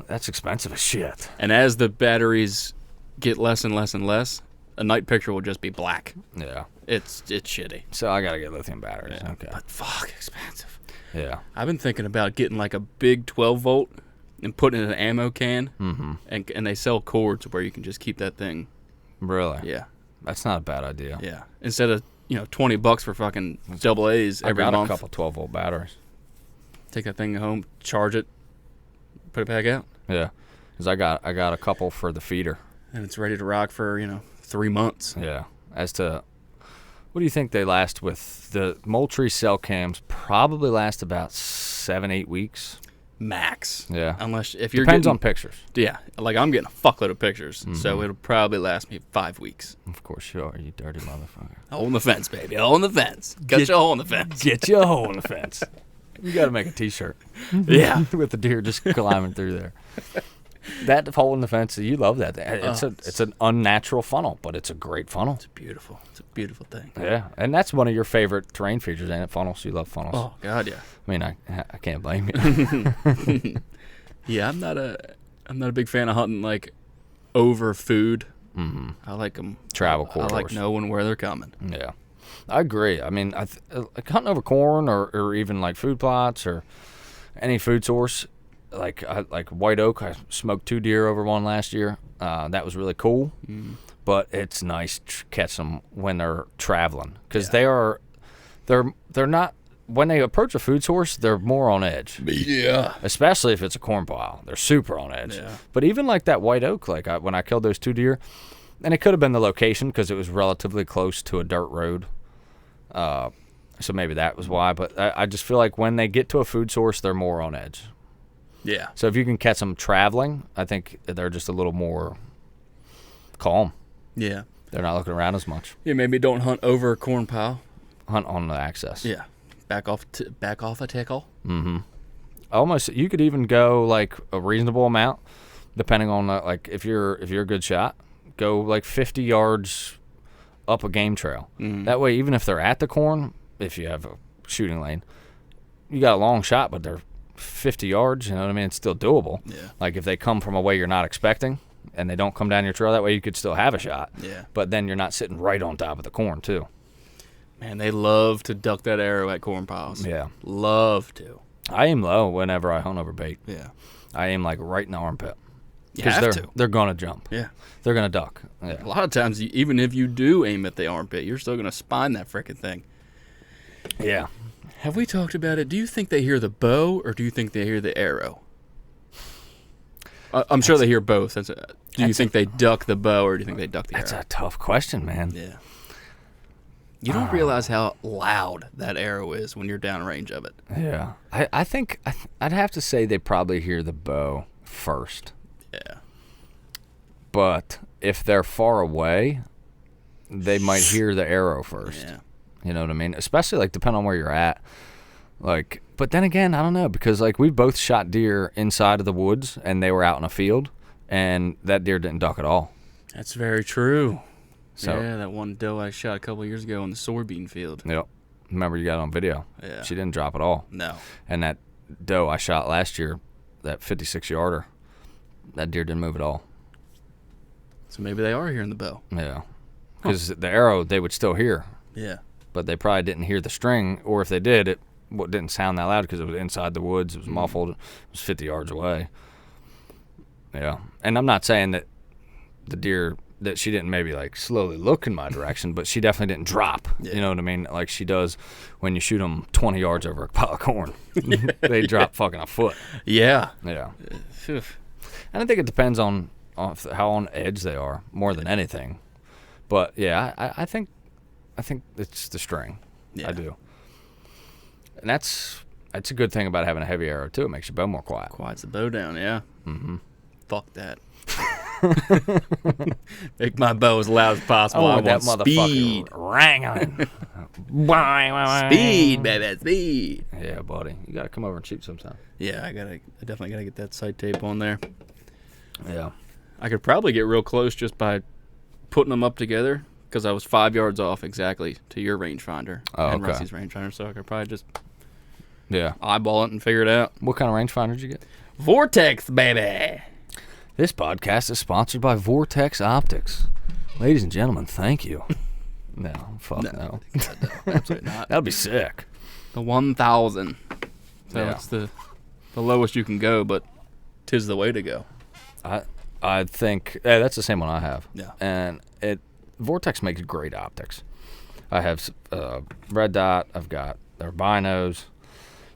That's expensive as shit. And as the batteries get less and less and less, a night picture will just be black. Yeah. It's shitty. So I got to get lithium batteries. Yeah, okay. But fuck expensive. Yeah. I've been thinking about getting like a big 12 volt and putting it in an ammo can. Mm-hmm. And they sell cords where you can just keep that thing. Really? Yeah. That's not a bad idea. Yeah. Instead of, $20 for fucking double A's every month. I got a couple 12 volt batteries. Take that thing home, charge it, put it back out. Yeah. Because I got a couple for the feeder. And it's ready to rock for, 3 months. Yeah. As to, what do you think they last with? The Moultrie cell cams probably last about 7-8 weeks. Max. Yeah. Unless if you're Depends on pictures. Yeah. Like I'm getting a fuckload of pictures, so it'll probably last me 5 weeks. Of course you are, you dirty motherfucker. Hole in the fence, baby. Hole in the fence. Get your hole in the fence. Get your hole in the fence. You got to make a T-shirt. Yeah. With the deer just climbing through there. That hole in the fence, you love that. It's an unnatural funnel, but it's a great funnel. It's beautiful. It's a beautiful thing. Yeah, and that's one of your favorite terrain features, ain't it? Funnels. You love funnels. Oh God, yeah. I mean, I can't blame you. Yeah, I'm not a big fan of hunting like over food. Mm-hmm. I like them travel corridors. I like knowing where they're coming. Yeah, I agree. I mean, like hunting over corn or even like food plots or any food source. Like white oak, I smoked 2 deer over one last year. That was really cool. But it's nice to catch them when they're traveling because they're not, when they approach a food source, they're more on edge. Yeah. Especially if it's a corn pile, they're super on edge. Yeah. But even like that white oak, like when I killed those 2 deer, and it could have been the location because it was relatively close to a dirt road. So maybe that was why. But I just feel like when they get to a food source, they're more on edge. Yeah. So if you can catch them traveling, I think they're just a little more calm. Yeah. They're not looking around as much. Yeah, maybe don't hunt over a corn pile. Hunt on the access. Yeah. Back off a tickle. Mm-hmm. Almost, you could even go like a reasonable amount, depending on like if you're a good shot, go like 50 yards up a game trail. Mm-hmm. That way, even if they're at the corn, if you have a shooting lane, you got a long shot, but they're 50 yards. You know what I mean? It's still doable. Yeah. Like if they come from a way you're not expecting, and they don't come down your trail, that way you could still have a shot. Yeah. But then you're not sitting right on top of the corn too. Man, they love to duck that arrow at corn piles. Yeah. Love to. I aim low whenever I hunt over bait. Yeah. I aim like right in the armpit. You have to. They're going to jump. Yeah. They're going to duck. Yeah. A lot of times, even if you do aim at the armpit, you're still going to spine that frickin' thing. Yeah. Have we talked about it? Do you think they hear the bow or do you think they hear the arrow? I'm sure they hear both. Do you think they duck the bow or do you think they duck the arrow? That's a tough question, man. Yeah. You don't realize how loud that arrow is when you're downrange of it. Yeah. I think I'd have to say they probably hear the bow first. Yeah. But if they're far away, they might hear the arrow first. Yeah. You know what I mean? Especially like depending on where you're at. Like, but then again, I don't know, because like we both shot deer inside of the woods and they were out in a field and that deer didn't duck at all. That's very true. So, yeah, that one doe I shot a couple of years ago in the soybean field. Yep. Remember you got it on video. Yeah. She didn't drop at all. No. And that doe I shot last year, that 56 yarder, that deer didn't move at all. So maybe they are hearing the bow. Yeah. Because the arrow they would still hear. Yeah. But they probably didn't hear the string, or if they did, it didn't sound that loud because it was inside the woods. It was muffled. It was 50 yards away. Yeah. And I'm not saying that the deer, that she didn't maybe like slowly look in my direction, but she definitely didn't drop. Yeah. You know what I mean? Like she does when you shoot them 20 yards over a pile of corn. They drop fucking a foot. Yeah. Yeah. And I think it depends on how on edge they are more than anything. But yeah, I think it's the string. Yeah. I do. And that's a good thing about having a heavy arrow too. It makes your bow more quiet. Quiets the bow down, yeah. Mm-hmm. Fuck that. Make my bow as loud as possible. I that want motherfucker speed. Wrangling. Speed, baby, speed. Yeah, buddy. You gotta come over and shoot sometime. Yeah, I definitely gotta get that sight tape on there. Yeah. I could probably get real close just by putting them up together because I was 5 yards off exactly to your rangefinder and Rusty's rangefinder, so I could probably just eyeball it and figure it out. What kind of rangefinder did you get? Vortex, baby. This podcast is sponsored by Vortex Optics. Ladies and gentlemen, thank you. No. God, no, absolutely not. That'd be sick. The 1,000. So it's the lowest you can go, but 'tis the way to go. I think that's the same one I have. Yeah. And Vortex makes great optics. I have red dot. I've got their binos.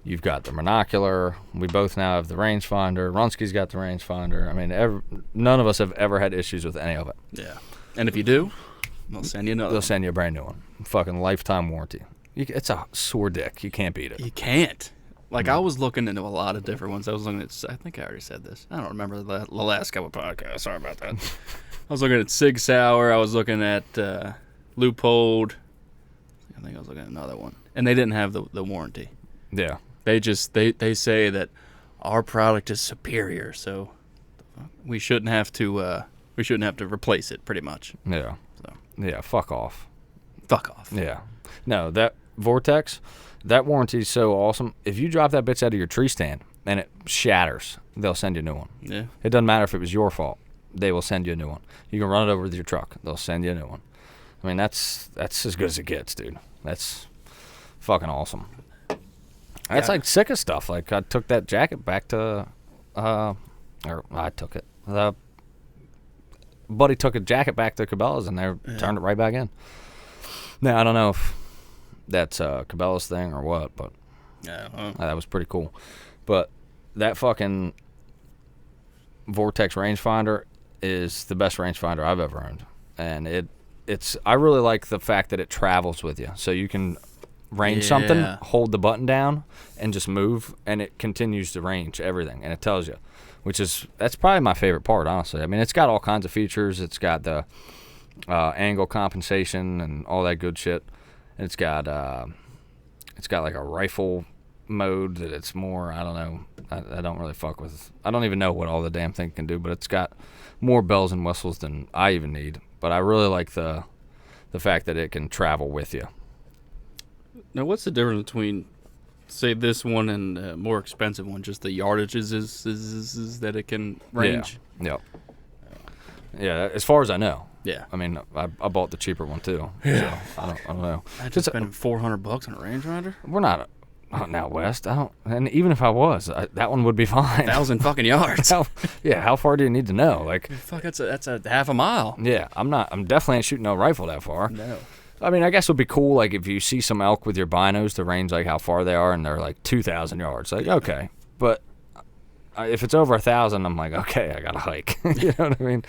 You've got the monocular. We both now have the rangefinder. Runsky's got the rangefinder. I mean, none of us have ever had issues with any of it. Yeah. And if you do, they'll send you another. They'll send you a brand new one. Fucking lifetime warranty. It's a sore dick. You can't beat it. You can't. Like, I was looking into a lot of different ones. I was looking at, I think I already said this. I don't remember the last couple of podcasts. Sorry about that. I was looking at Sig Sauer. I was looking at Loophole. I think I was looking at another one. And they didn't have the warranty. Yeah. They say that our product is superior, so we shouldn't have to replace it, pretty much. Yeah. So. Yeah, fuck off. Fuck off. Yeah. No, that Vortex, that warranty is so awesome. If you drop that bitch out of your tree stand and it shatters, they'll send you a new one. Yeah. It doesn't matter if it was your fault. They will send you a new one. You can run it over with your truck. They'll send you a new one. I mean, that's as good as it gets, dude. That's fucking awesome. That's like sick of stuff. Like, I took that jacket back to, or I took it. Buddy took a jacket back to Cabela's and they turned it right back in. Now, I don't know if that's a Cabela's thing or what, but that was pretty cool. But that fucking Vortex rangefinder is the best rangefinder I've ever owned. And I really like the fact that it travels with you. So you can range something, hold the button down and just move, and it continues to range everything, and it tells you, that's probably my favorite part, honestly. I mean, it's got all kinds of features. It's got the angle compensation and all that good shit. And it's got like a rifle mode that it's more, I don't know, I don't really fuck with. I don't even know what all the damn thing can do, but it's got more bells and whistles than I even need. But I really like the fact that it can travel with you. Now, what's the difference between, say, this one and a more expensive one? Just the yardages is that it can range? Yeah. Yeah, as far as I know. Yeah. I mean, I bought the cheaper one, too. Yeah. So I don't know. I just spent $400 on a rangefinder? We're not out west. And even if I was, that one would be fine. 1,000 fucking yards. How far do you need to know? Like, fuck, that's a half a mile. Yeah, I'm definitely ain't shooting no rifle that far. No. I mean, I guess it would be cool, like, if you see some elk with your binos to range, like, how far they are, and they're, like, 2,000 yards. Like, okay. But if it's over 1,000, I'm like, okay, I got to hike. You know what I mean?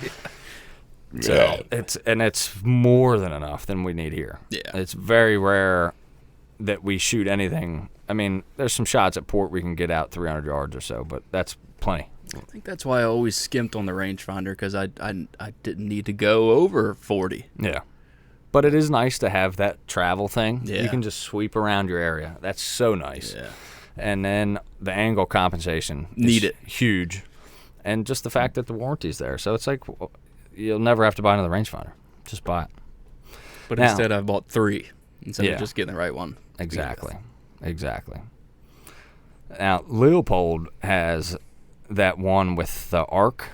So, it's more than enough than we need here. Yeah. It's very rare that we shoot anything. I mean, there's some shots at port we can get out 300 yards or so, but that's plenty. I think that's why I always skimped on the rangefinder, because I didn't need to go over 40. Yeah. But it is nice to have that travel thing. Yeah. You can just sweep around your area. That's so nice. Yeah. And then the angle compensation is huge. And just the fact that the warranty's there. So it's like, you'll never have to buy another rangefinder. Just buy it. But instead I bought 3 instead of Yeah. just getting the right one. Exactly. Now, Leopold has that one with the arc.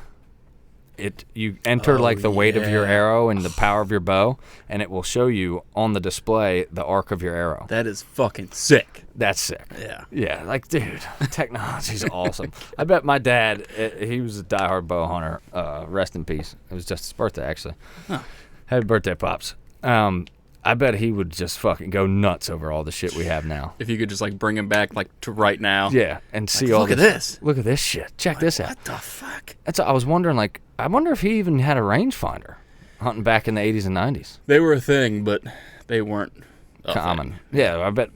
You enter like the weight of your arrow and the power of your bow, and it will show you on the display the arc of your arrow. That is fucking sick. That's sick. Yeah. Yeah, like, dude, technology's awesome. I bet my dad, he was a diehard bow hunter. Rest in peace. It was just his birthday, actually. Huh. Happy birthday, Pops. I bet he would just fucking go nuts over all the shit we have now. If you could just like bring him back like to right now. Yeah, and see like, all look at this. Look at this shit. Check this out. What the fuck? I was wondering, like, I wonder if he even had a rangefinder hunting back in the 80s and 90s. They were a thing, but they weren't common. thing. Yeah, I bet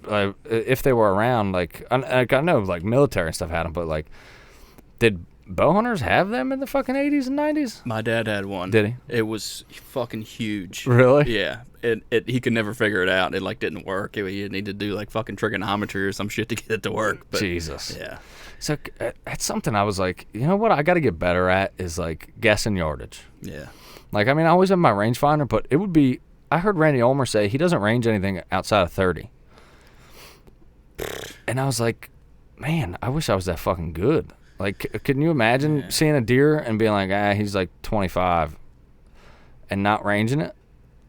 if they were around, like, I know like military and stuff had them, but like, did bow hunters have them in the fucking 80s and 90s? My dad had one. Did he? It was fucking huge. Really? Yeah. He could never figure it out. It like didn't work. He needed to do like fucking trigonometry or some shit to get it to work. But, Jesus. Yeah. So that's something I was like, you know what I got to get better at is like guessing yardage. Yeah. Like, I mean, I always have my rangefinder, but it would be, I heard Randy Ulmer say he doesn't range anything outside of 30. And I was like, man, I wish I was that fucking good. Like, can you imagine seeing a deer and being like, he's like 25 and not ranging it?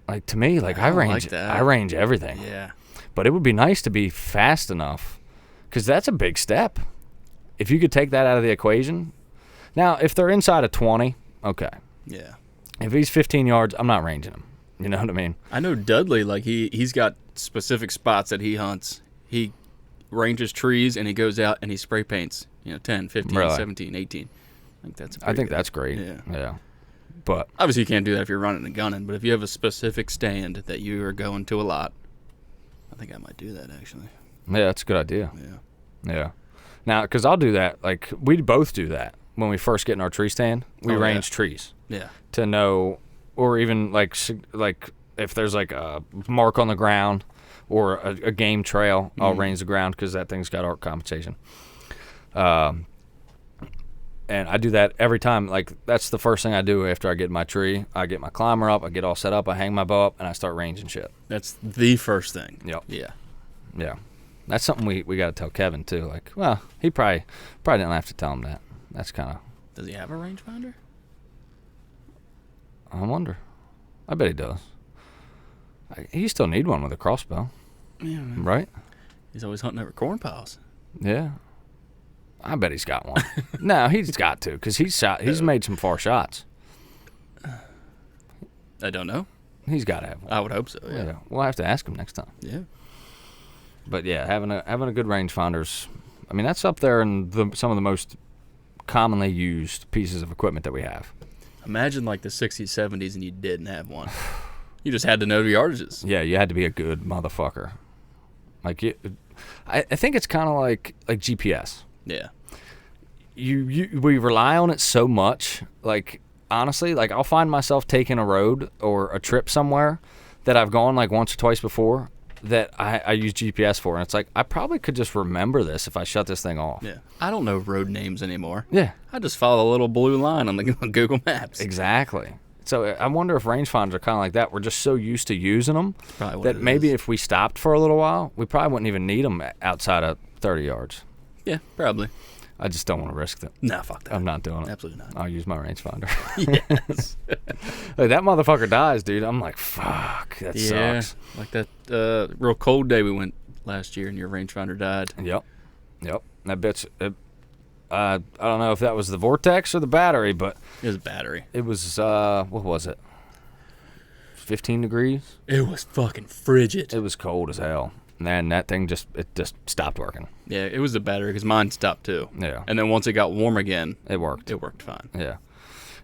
Like, to me, like, I range everything. Yeah. But it would be nice to be fast enough, because that's a big step. If you could take that out of the equation. Now, if they're inside of 20, okay. Yeah. If he's 15 yards, I'm not ranging him. You know what I mean? I know Dudley, like, he's got specific spots that he hunts. He ranges trees, and he goes out and he spray paints, 10, 15, Really? 17, 18. I think that's great. Yeah. But obviously you can't do that if you're running and gunning, but if you have a specific stand that you are going to a lot, I think I might do that, actually. Yeah, that's a good idea. Yeah. Now, because I'll do that, like, we both do that. When we first get in our tree stand, we range trees. Yeah. To know, or even, like if there's, like, a mark on the ground or a game trail, I'll range the ground because that thing's got arc compensation. And I do that every time. Like, that's the first thing I do after I get in my tree. I get my climber up, I get all set up, I hang my bow up, and I start ranging shit. That's the first thing. Yep. Yeah. That's something we got to tell Kevin, too. Like, well, he probably didn't have to tell him that. That's kind of... Does he have a rangefinder? I wonder. I bet he does. He still need one with a crossbow. Yeah, man. Right? He's always hunting over corn piles. Yeah. I bet he's got one. No, he's got to, because he's made some far shots. I don't know. He's got to have one. I would hope so, yeah. We'll have to ask him next time. Yeah. But yeah, having a good rangefinder's, I mean, that's up there in some of the most commonly used pieces of equipment that we have. Imagine like the 60s, 70s, and you didn't have one. You just had to know the yardages. Yeah, you had to be a good motherfucker. Like, I think it's kind of like GPS. Yeah. We rely on it so much. Like, honestly, like I'll find myself taking a road or a trip somewhere that I've gone like once or twice before that I use GPS for, and it's like I probably could just remember this if I shut this thing off. Yeah. I don't know road names anymore. Yeah. I just follow the little blue line on the Google Maps. Exactly. So I wonder if rangefinders are kind of like that. We're just so used to using them that maybe if we stopped for a little while, we probably wouldn't even need them outside of 30 yards. Yeah, probably. I just don't want to risk it. Nah, fuck that. I'm not doing it. Absolutely not. I'll use my rangefinder. Yes. Like, that motherfucker dies, dude. I'm like, fuck, that sucks. Like that real cold day we went last year and your rangefinder died. Yep. That bitch, I don't know if that was the vortex or the battery, but It was a battery. it was, what was it? 15 degrees? It was fucking frigid. It was cold as hell. And that thing just stopped working. Yeah, it was the battery because mine stopped too. Yeah. And then once it got warm again, It worked. it worked fine. Yeah.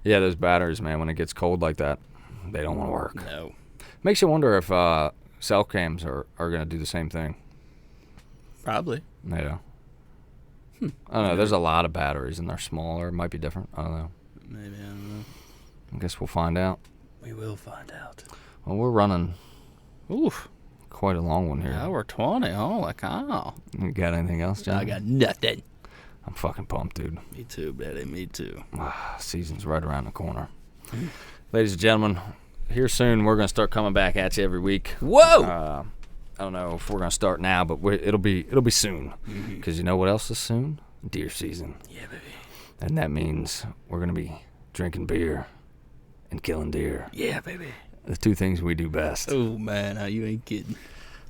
Yeah, those batteries, man, when it gets cold like that, they don't want to work. No. Makes you wonder if cell cams are going to do the same thing. Probably. Yeah. I don't know. There's a lot of batteries, and they're smaller. It might be different. I don't know. Maybe, I don't know. I guess we'll find out. We will find out. Well, we're running Oof. quite a long one here. Hour 20. Holy cow. You got anything else, John? I got nothing. I'm fucking pumped, dude. Me too, buddy. Me too. Season's right around the corner. Ladies and gentlemen, here soon we're going to start coming back at you every week. Whoa! I don't know if we're going to start now, but it'll be soon. Because you know what else is soon? Deer season. Yeah, baby. And that means we're going to be drinking beer and killing deer. Yeah, baby. The two things we do best. Oh, man. You ain't kidding.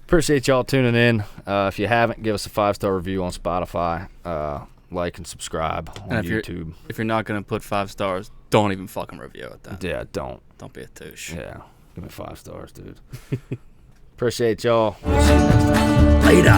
Appreciate y'all tuning in. If you haven't, give us a 5-star review on Spotify. Like and subscribe on YouTube. If you're not going to put 5 stars, don't even fucking review it then. Yeah, don't. Don't be a douche. Yeah, give me 5 stars, dude. Appreciate y'all. Later.